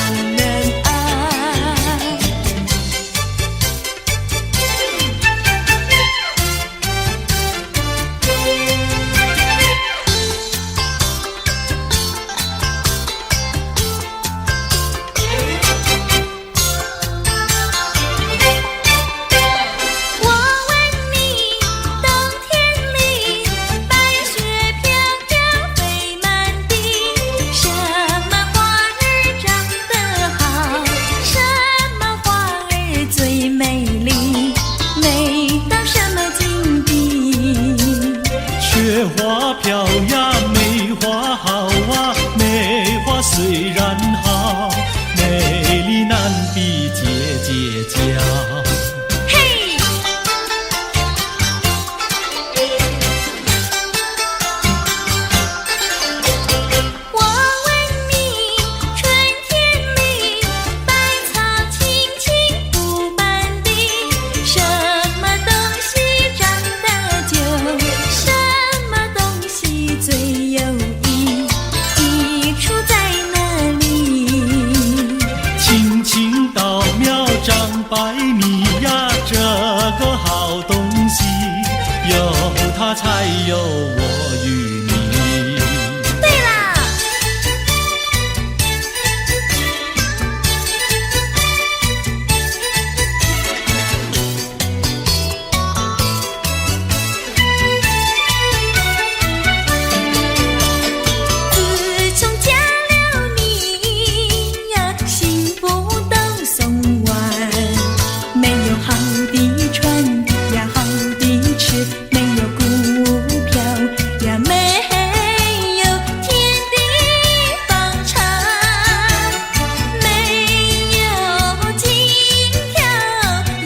家才有我与你。对啦，自从嫁了你呀，幸福都送完，没有好的穿呀，好的吃，没有股票呀，没有天地方长，没有金条，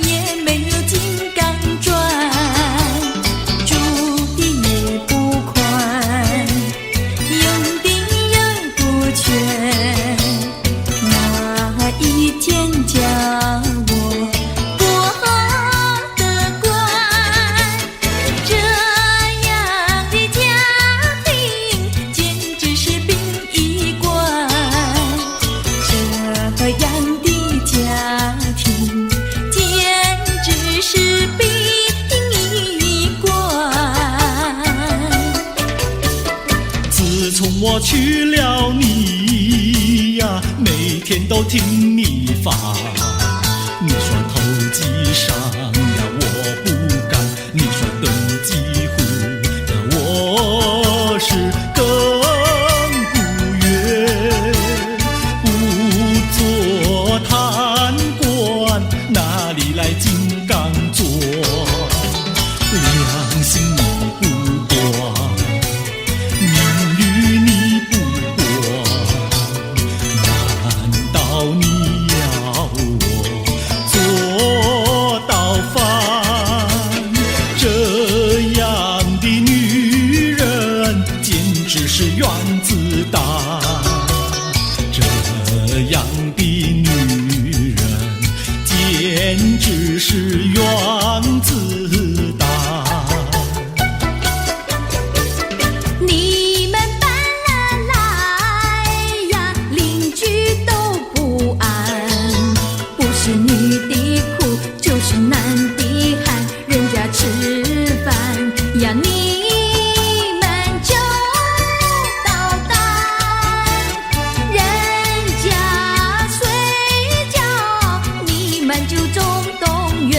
也没有金刚钻，住的也不宽，用的也不全，哪一天叫我过得惯？这样的家庭简直是殡仪馆，这样的家庭简直是殡仪馆。自从我娶了你呀，每天都听你发。你说投机商呀，我不干；你说炖鸡糊呀，我是更不愿。不做贪官，哪里来金刚钻？良心你不管，名誉你不管，难道你要我做到饭？这样的女人简直是原子弹，这样的女人简直是原子弹。你们搬了来呀，邻居都不安，不是女的苦，就是男的寒，人家吃饭呀，你们就捣蛋，人家睡觉，你们就总动员。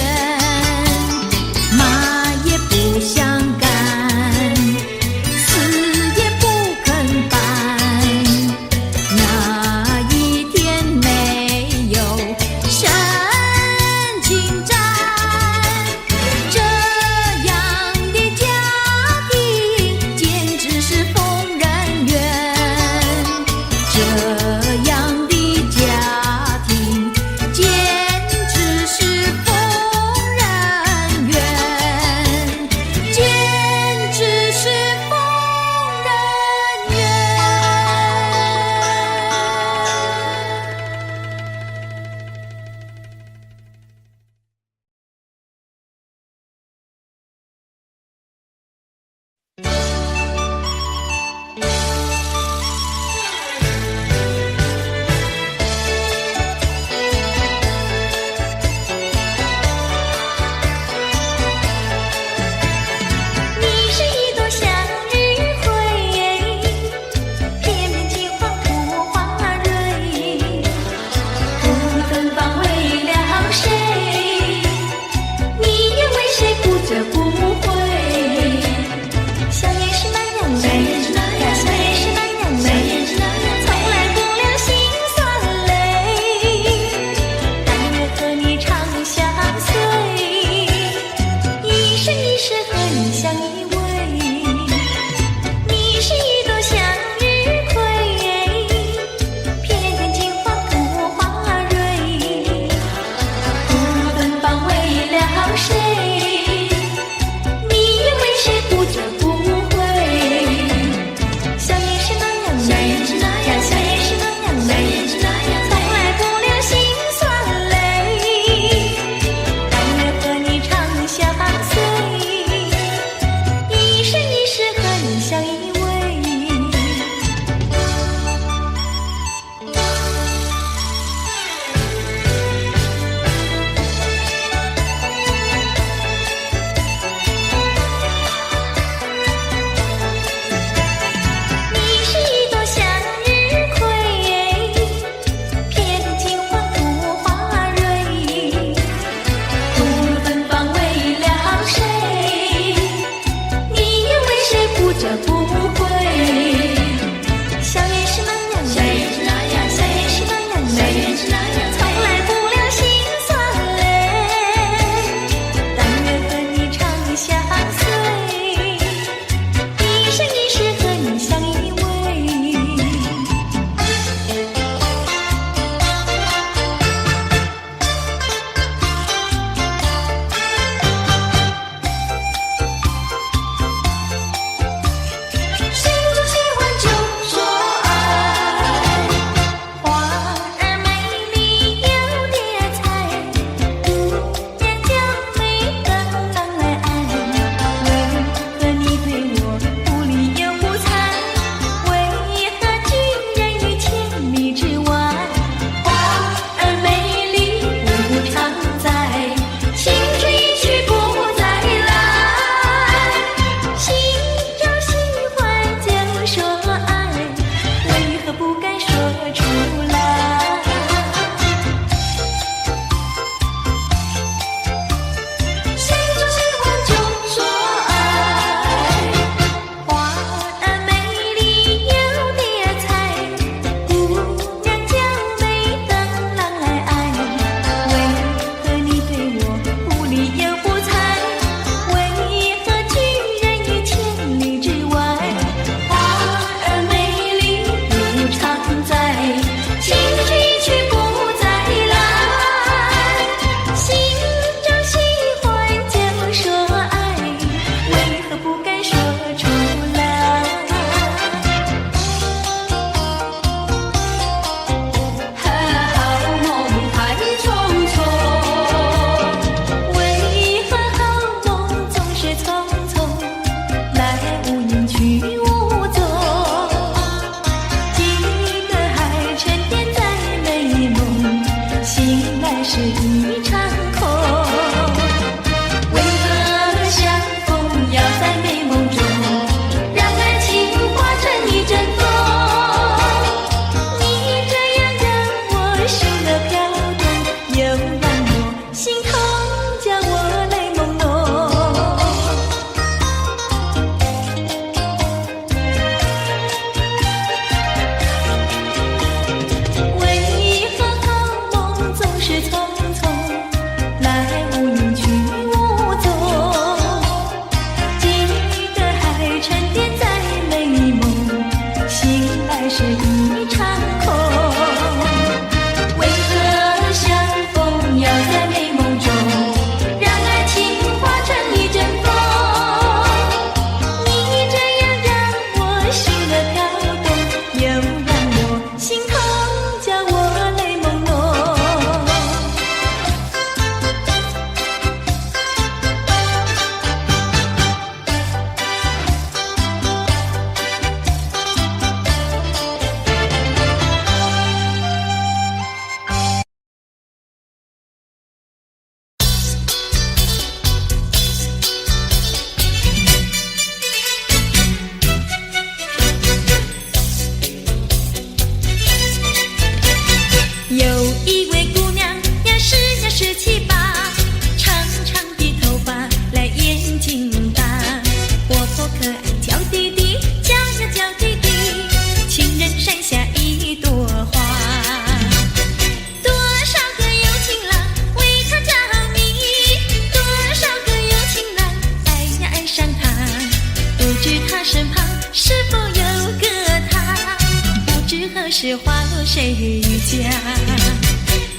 是花落谁家？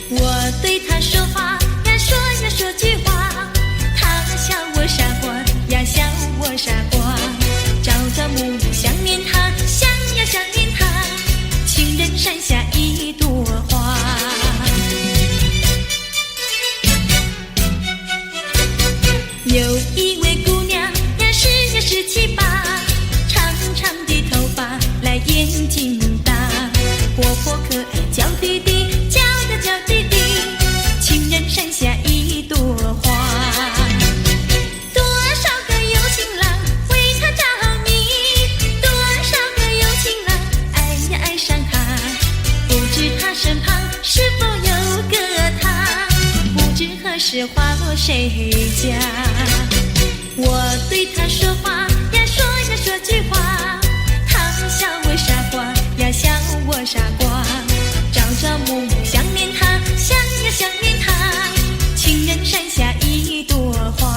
我对他说话呀，说呀说句话，他笑我傻瓜呀，笑我傻瓜。朝朝暮暮想念他，想呀想念他，情人山下一朵花。有一位姑娘呀，17、18，长长的头发，来眼睛大，活泼可爱叫弟弟，叫呀叫弟弟，情人山下一朵花。多少个有情郎为她着迷，多少个有情郎爱呀爱上她，不知她身旁是否有个他，不知何时花落谁家。我对他说话呀，说呀说句话，他笑我傻瓜呀，笑我傻瓜。朝朝暮暮想念他，想呀想念他，情人山下一朵花。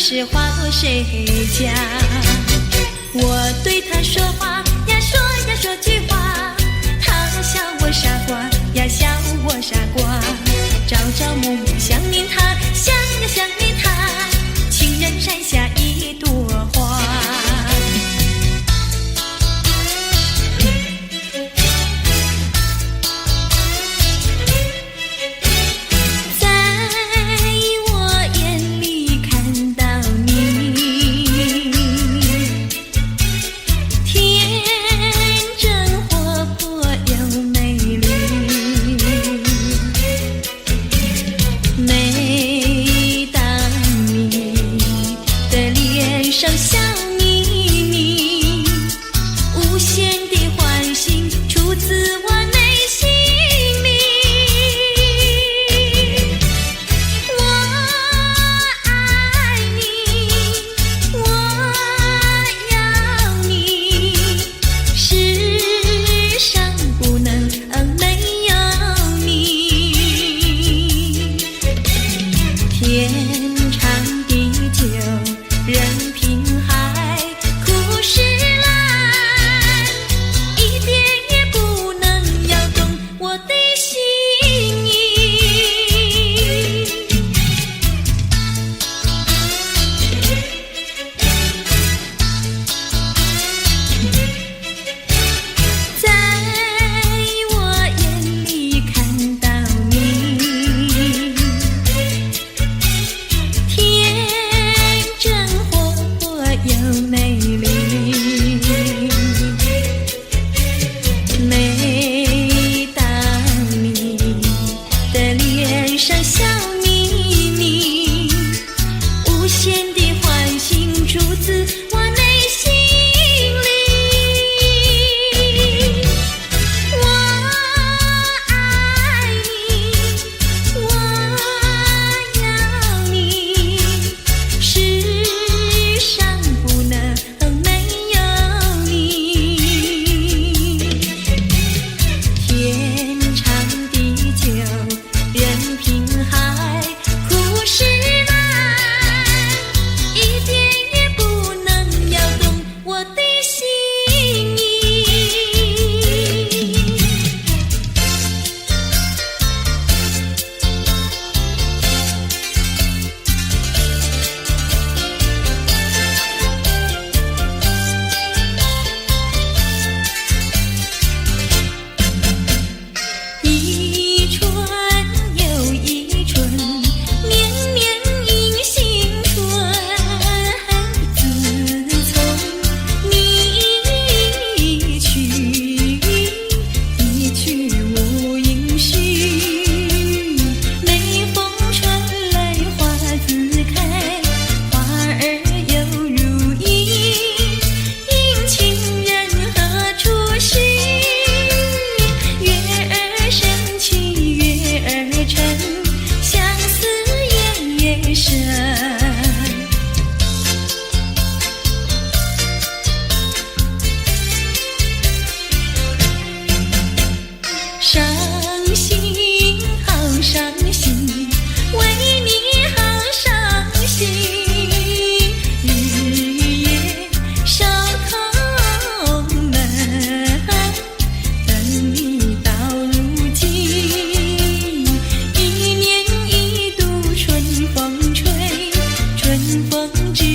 是花落谁家？我对他说话呀，说呀说句话，他笑我傻瓜呀，笑我傻瓜。朝朝暮暮想念他，想呀想念他，情人山下一朵花。美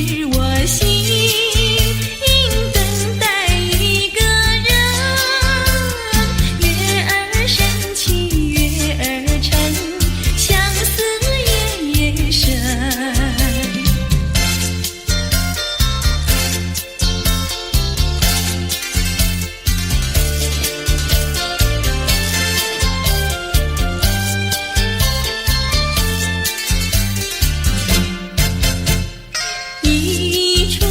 我心等待一个人，月儿升起月儿沉，相思夜深。一出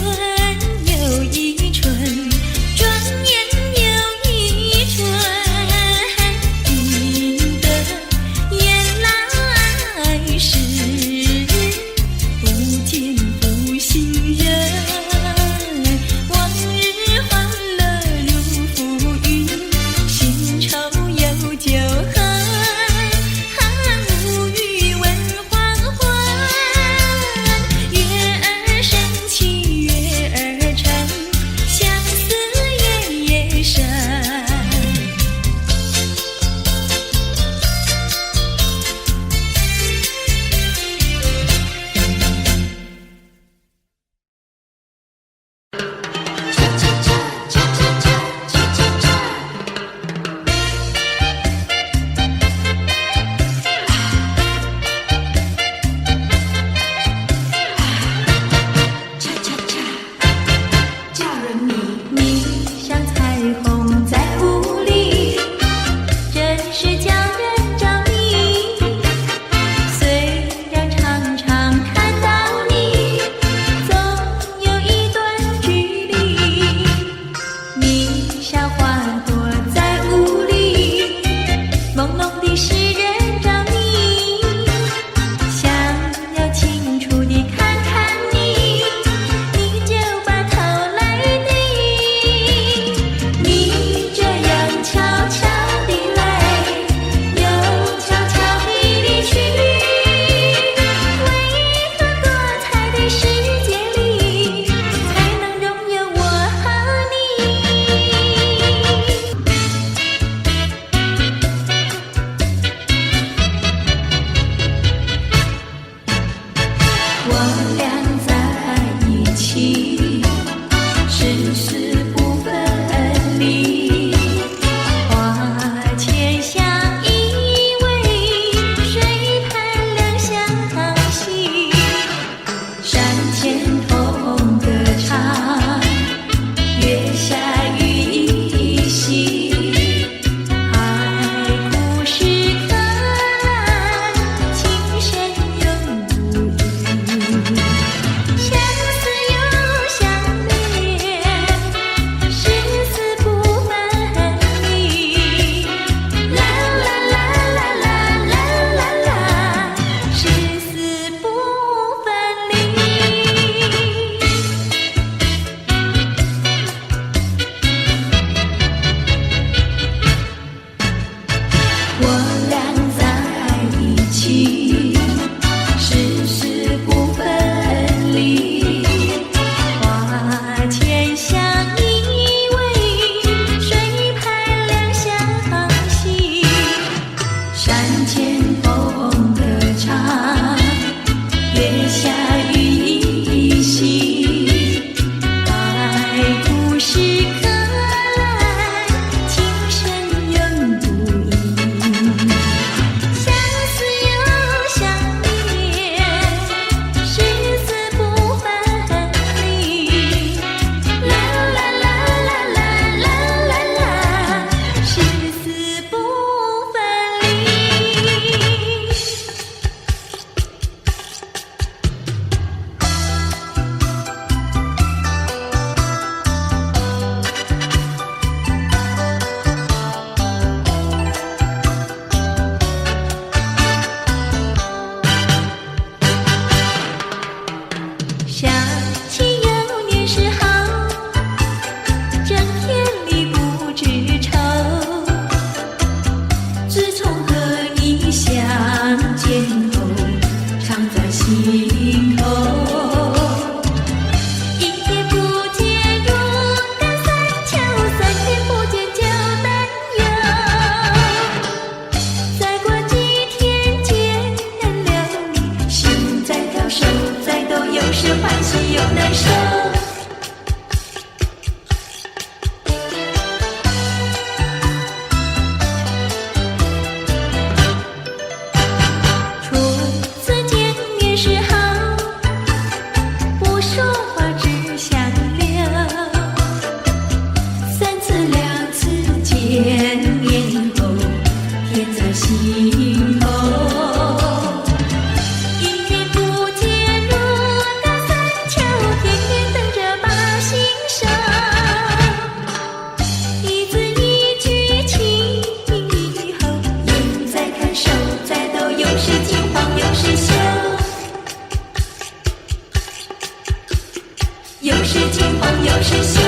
又是金黄又是秀，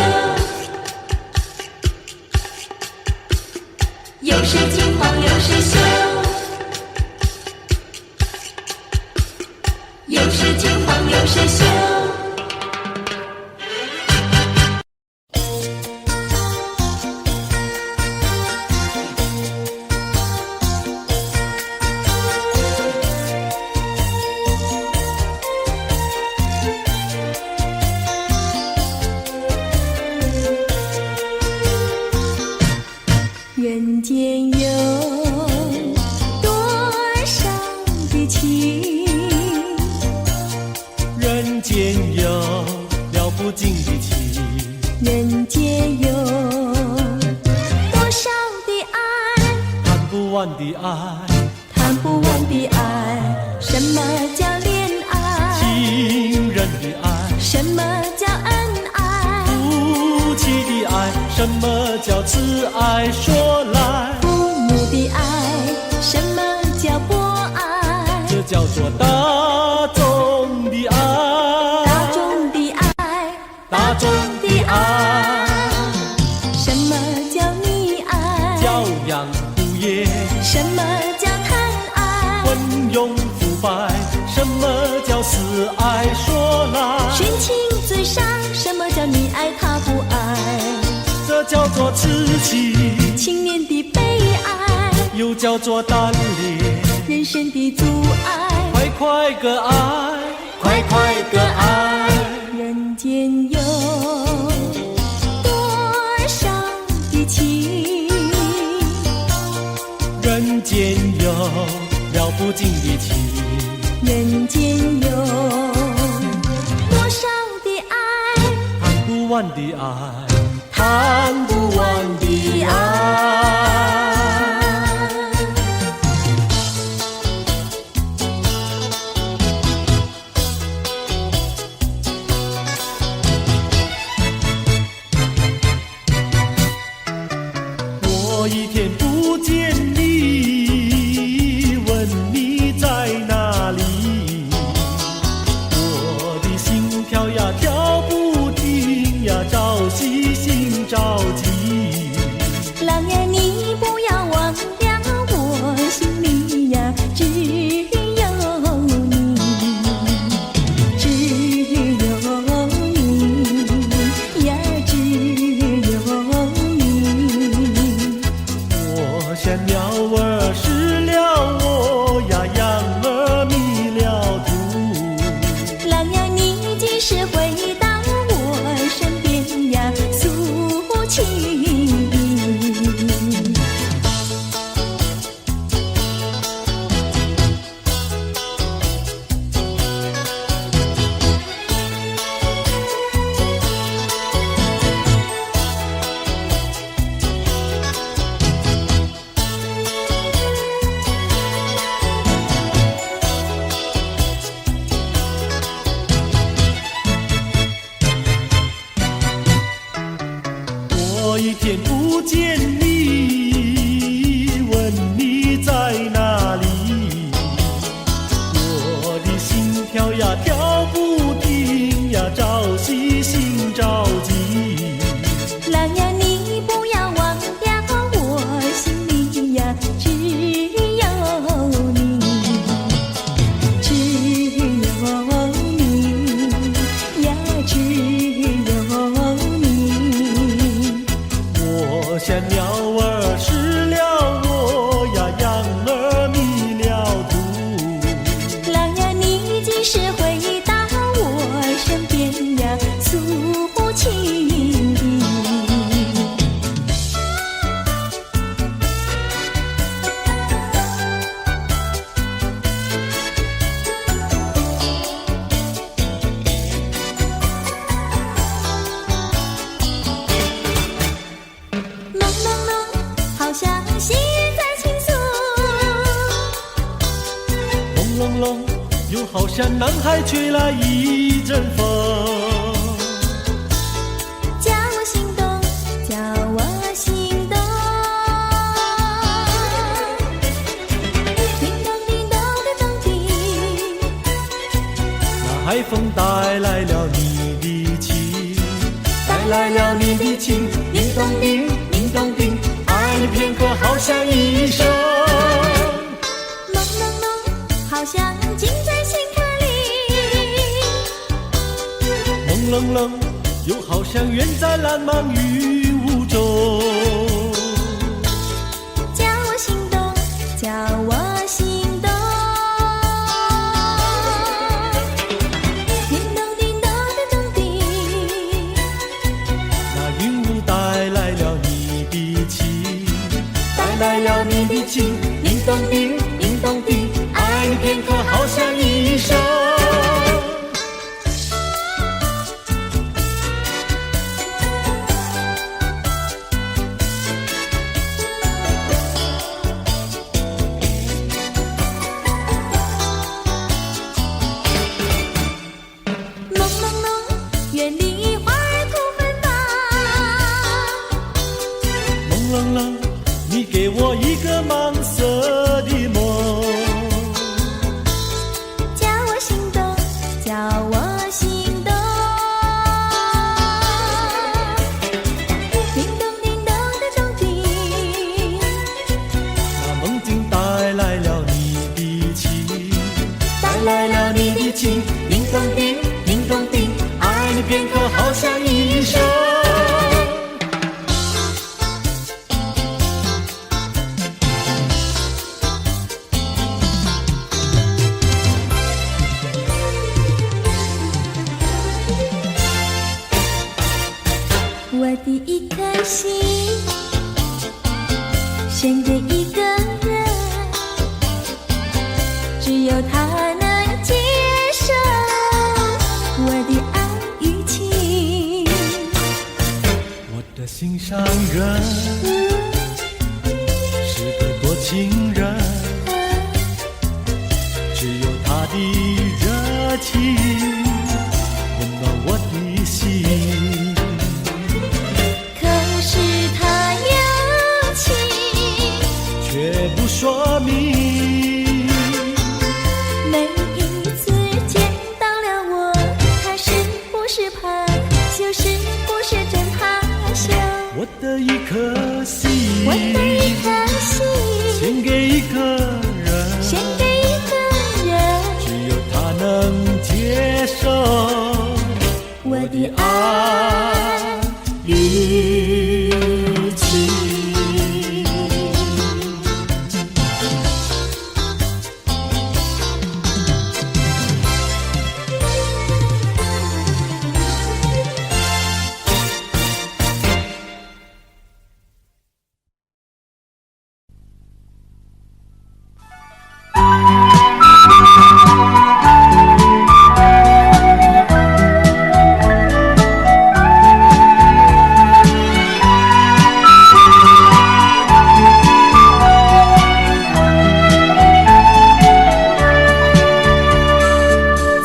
又是金黄又是秀，又是金黄又是秀。人间有多少的情，人间有了不尽的情，人间有多少的爱，谈不完的爱，谈不完的爱。什么叫恋爱？情人的爱，什么叫恩爱？夫妻的爱，什么叫慈爱？说来，父母的爱，什么叫博爱？这叫做大众的爱，大众的爱，大众的爱，什么叫溺爱？教养无业，什么叫贪爱？昏庸腐败，什么叫死爱？说来，寻情最上，什么叫你爱他不爱？这叫做痴情，青年的悲哀，又叫做单恋，人生的阻碍。快快个爱，快快个爱，人间有多少的情，人间有了不尽的情，人间有多少的爱，谈不完的爱，谈不完的爱。我一天不见你，问你在哪里，我的心跳呀跳不停呀，朝夕心着急。郎呀，你不要忘了，我心里呀只有你，只有你呀，只有你。我像鸟儿失了窝呀，羊儿迷了途。郎呀，你几时回到我身边呀，诉情意？我一天不见你，问你在哪里，我的心跳呀跳不停呀，朝夕心着急。郎呀，你不要忘了，我心里呀只有你，只有你呀，只有你。我像鸟儿失了窝呀，羊儿迷了途。郎呀，你几时回到我身边呀，诉情意？朦朦胧，好像细雨在倾诉，轰隆隆，又好像南海吹来一阵风。叫我心动，叫我心动。叮咚叮咚的咚叮，那海风带来了你的情，来了你的情，叮咚叮，叮咚叮，爱你片刻好像一生。朦朦胧，好像近在心坎里，朦冷冷，又好像远在蓝茫云雾中。叫我心动，叫我心动。叮咚叮咚叮咚叮，那云雾带来了你的情，带来了你的情，叮咚叮，叮咚叮，爱你片刻好像一生。朦朦胧，远离花儿吐芬芳。朦冷冷，你给我一个盲色的梦。叫我心动，叫我心动。叮咚叮咚叮咚叮，那梦境带来了你的情，带来了你的情，叮咚叮，叮咚叮，爱你片刻好像一生。我的一颗心献给一个人，只有他能接受我的爱与情。我的心上人是个多情人，只有他的热情温暖我的心。可是他有情，却不说明。每一次见到了我，他是不是怕，就是不是真怕羞。我的一颗心，我的一颗心献给一个人，献给一个人，只有他能接受我的爱与情。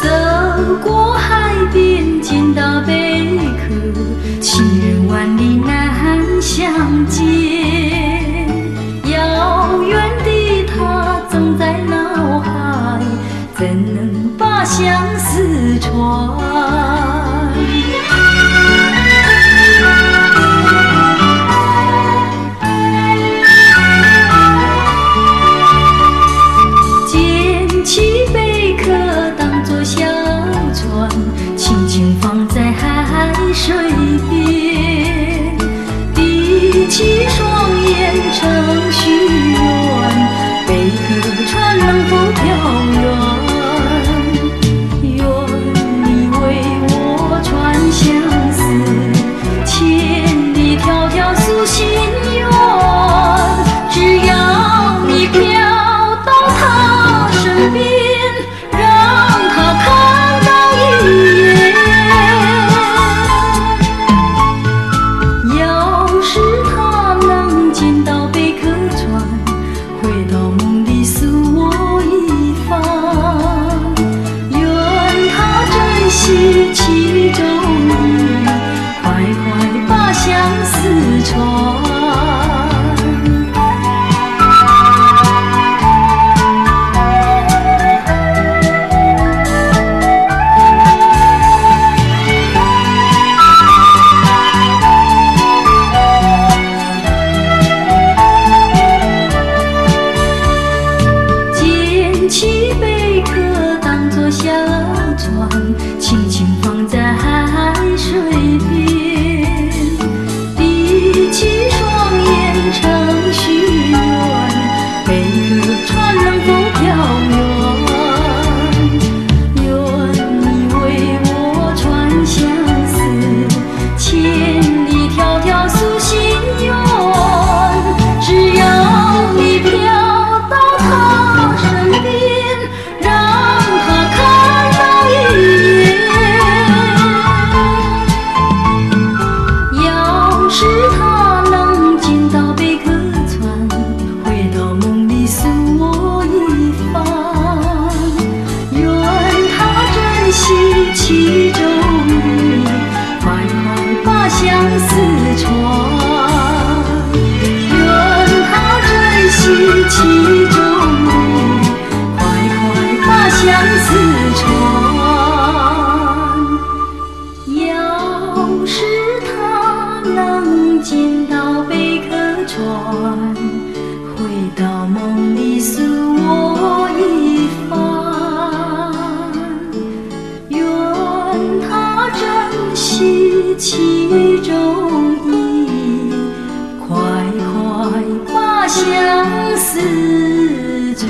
走过海边，见到贝壳，情人万里难相见。遥远的他总在脑海，怎能把相思传？捡起贝壳当作小船，轻轻放在海水边，闭起双眼成许愿，贝壳船能否飘远？愿你为我传相思，千里迢迢诉心愿，只要你飘到他身边，让他看到一眼。相思船，愿他珍惜其中意，快快把相思传。要是他能见到贝壳船，回到梦里诉我一番，愿他珍惜其中意，快快把相思传。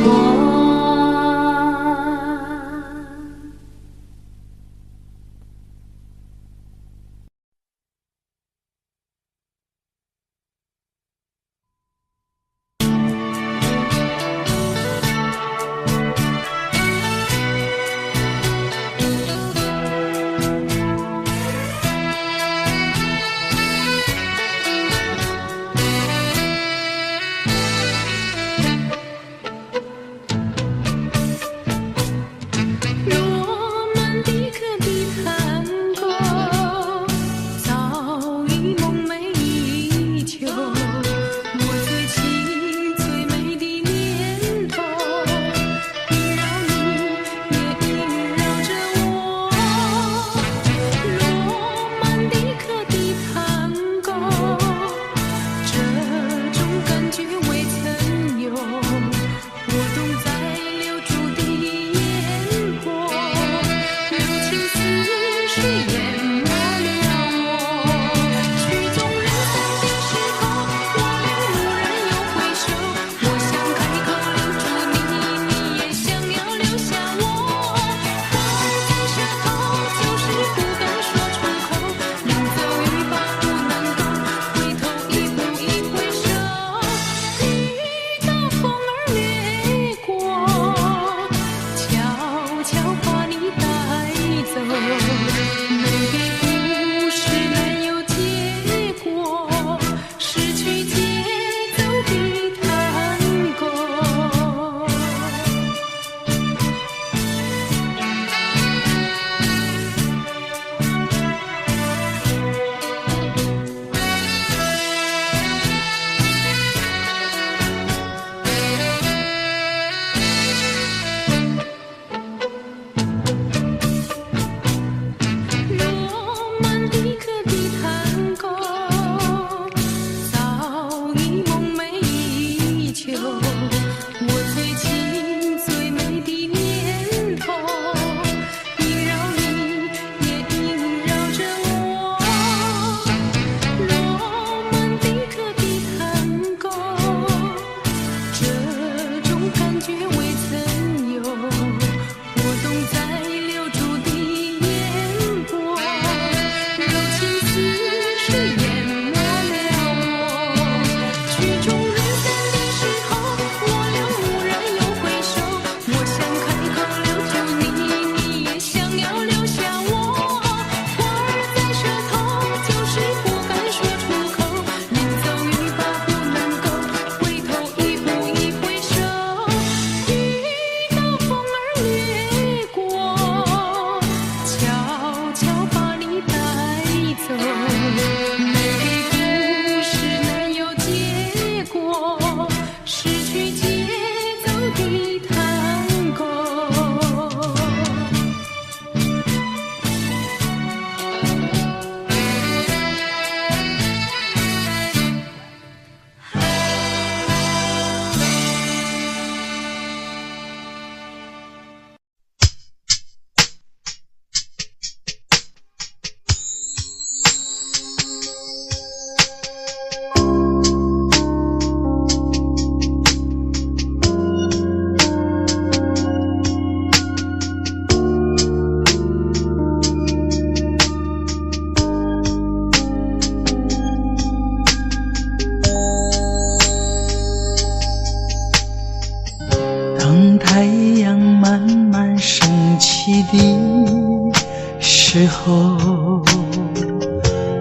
时候，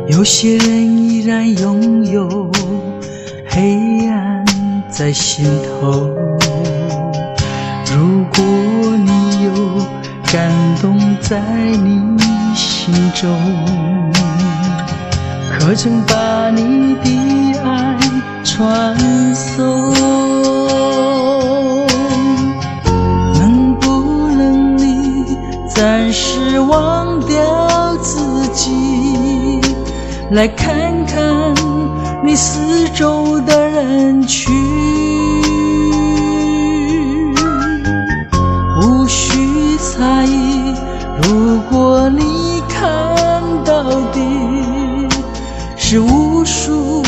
有些人依然拥有黑暗在心头。如果你有感动在你心中，可曾把你的爱传送？能不能你暂时忘掉自己，来看看你四周的人群？无需猜疑，如果你看到的是无数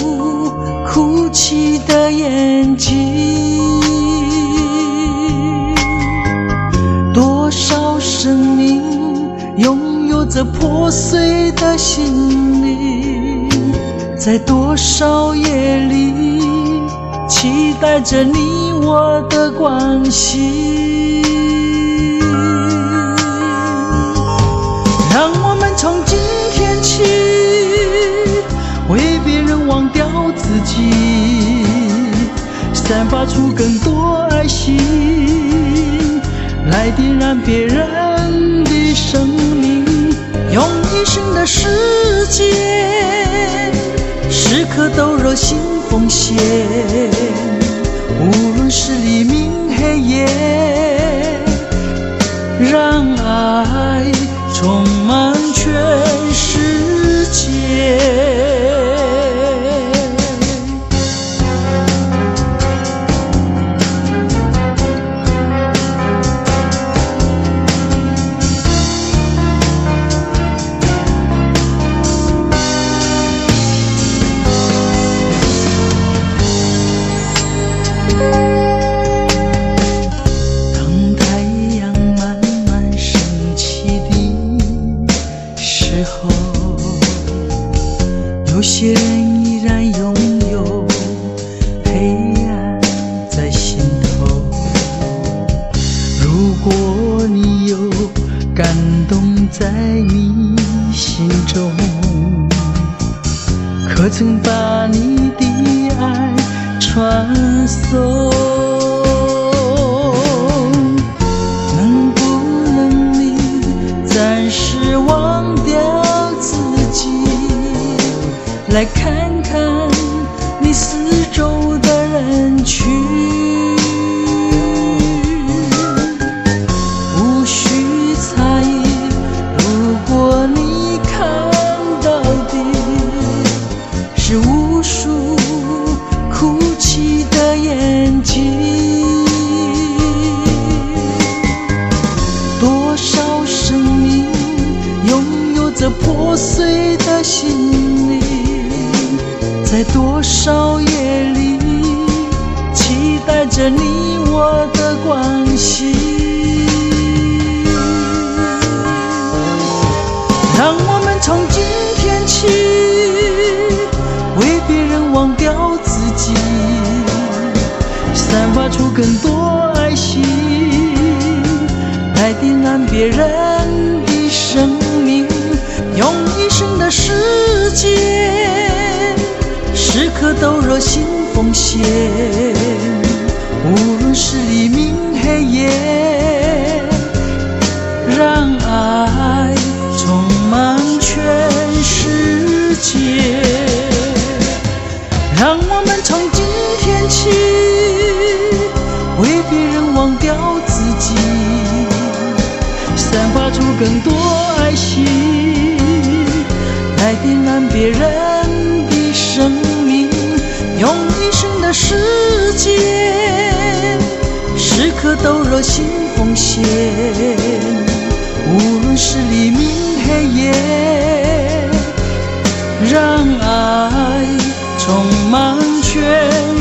哭泣的眼睛，多少生命拥有着破碎的心灵，在多少夜里期待着你我的关系。让我们从今天起为别人忘掉自己，散发出更多爱心，来点燃别人的生命，用一生的时间时刻都热心奉献，无论是黎明黑夜，让爱充满全世界。有些人依然拥有黑暗在心头，如果你有感动在你心中，可曾把你的爱传送？能不能你暂时忘掉自己，来看看你四周的人群？无需猜疑，如果你看到的是无数哭泣的眼睛，多少生命拥有着破碎的心灵，在多少夜里期待着你我的关系。让我们从今天起为别人忘掉自己，散发出更多爱心，来点燃别人的生命，用一生的时间时刻都热心奉献，无论是黎明黑夜，让爱充满全世界。让我们从今天起为别人忘掉自己，散发出更多爱心，来点燃别人的生命，用一生的时间时刻都热心奉献，无论是黎明黑夜，让爱充满全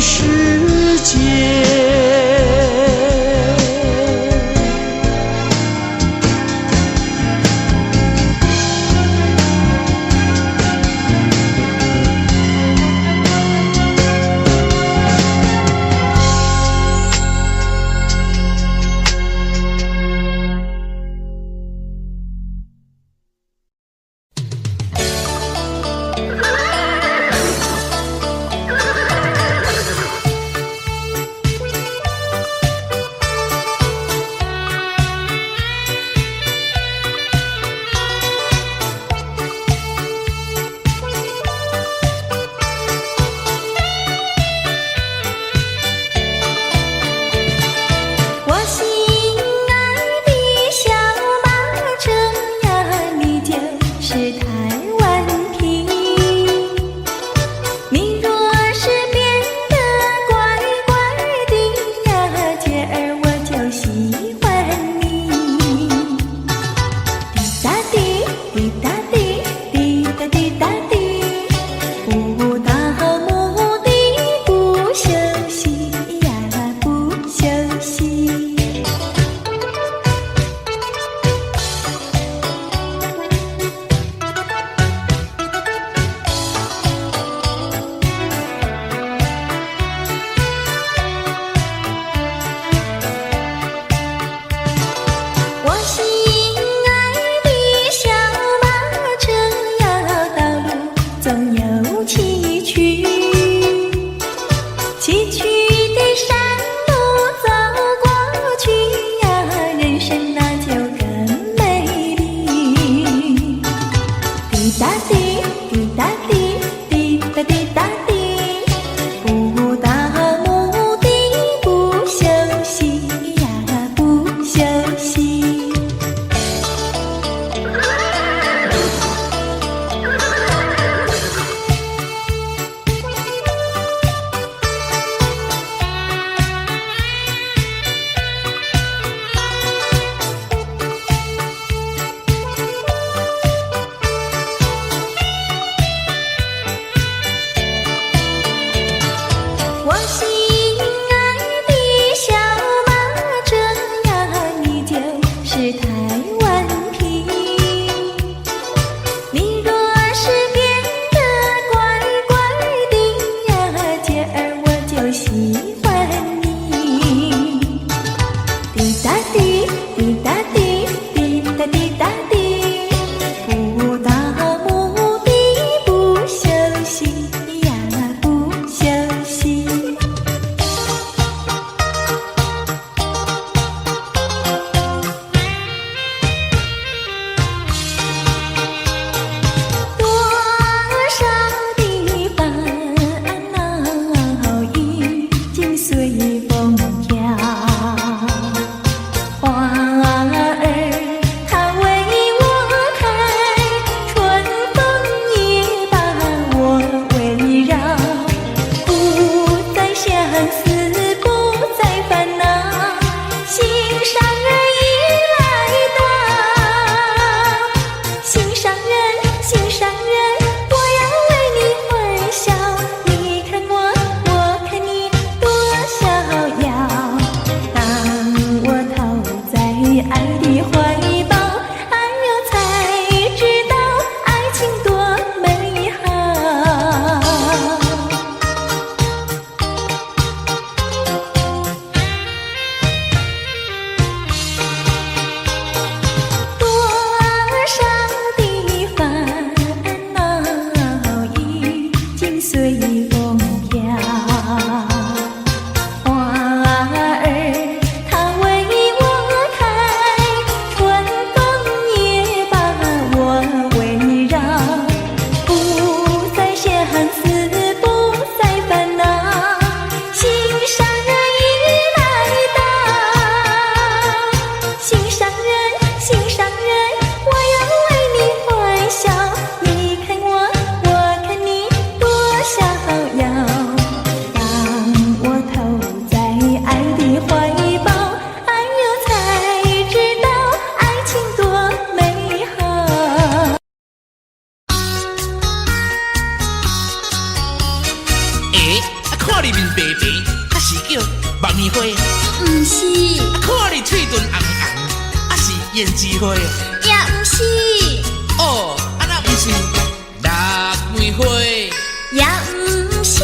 世界。我心爱的小马，这呀你就是台湾皮。你若是变得乖乖的呀，今儿我就喜欢你。滴答滴，滴答滴，滴答滴答滴，不到目的不休息呀，不休息。多少的烦恼已经随风飘，花儿它为我开，春风也把我围绕，不再相思，不再烦恼，心上人已来到，心上人，心上人，我要为你欢笑，你看我，我看你多逍遥。当我投在爱的怀抱，哎呦才知道爱情多美好。多少的烦恼已经随风飘，花儿它为我开，春风也把我围绕，不再相思，不再烦恼，心上人已来到，心上人，心上人，我要为你欢笑，你看我，我看你多逍遥。当我投在爱的怀抱，哎呦才知道爱情多美好。看你面白白，啊是叫木棉花；不是，看你嘴唇红红，啊是胭脂花。也不是，哦，啊那不是腊梅花、也不是，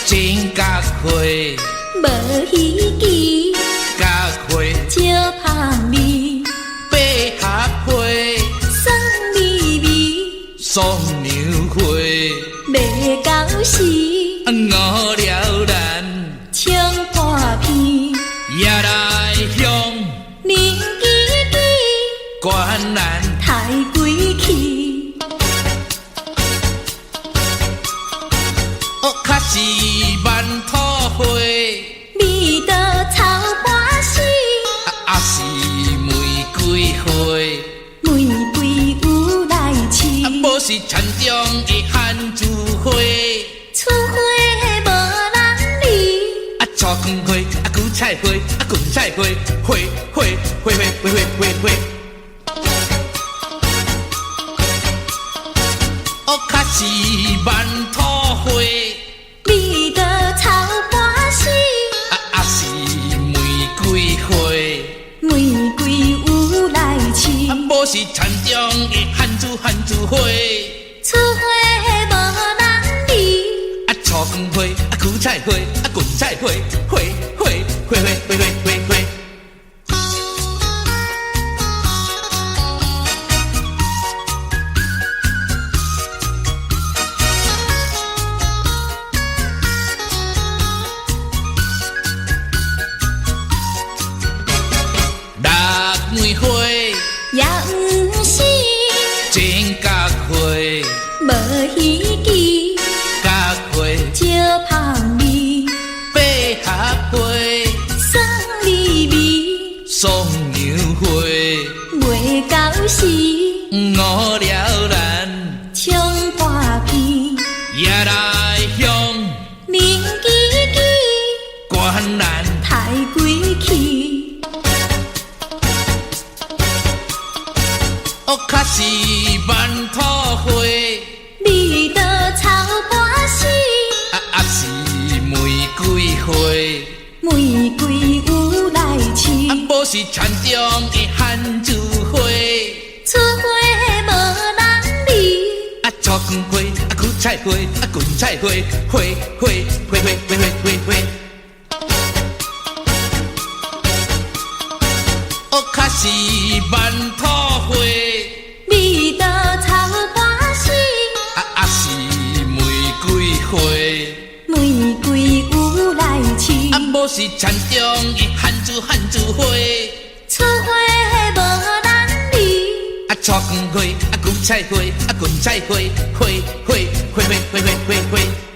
真角花、无稀奇，角花、招香味，百合花、酸味味，松牛花，未到时，五了咱冲破片，也来向明记记，观咱太贵气，哦，较是万土花，味道草花死，啊是玫瑰花。玫瑰有来试，无是田中的番薯花，厝花无人理，啊菜根花，啊韭菜花，啊芹菜花，花花花花花花花花。哦，较是万土花，味道草花死，啊是玫瑰花，玫瑰有来试，啊无是田中的番薯花，厝花无人理，啊菜根花，啊韭菜花，啊芹菜花，花花花花花花花花。腊梅花、也不是，真角花、无稀奇，角花、招香味，百合花、酸味味，松牛花，未到时，五了咱冲破片，也来向明记记，观咱太贵气，哦，较是万土花，味道草花死，啊是玫瑰玫瑰有来试，啊，无是田中的番薯花。出花无人理，啊，炒光花，啊，韭菜花，啊，芹菜花，花花花花花花花花。哦，卡是馒头花，味道草半死，啊是玫瑰花。玫瑰有来试，啊，无是田中的番薯花。出花无人理，啊，炒光花，啊，韭菜花，啊，芹菜花，花花花花花花花花。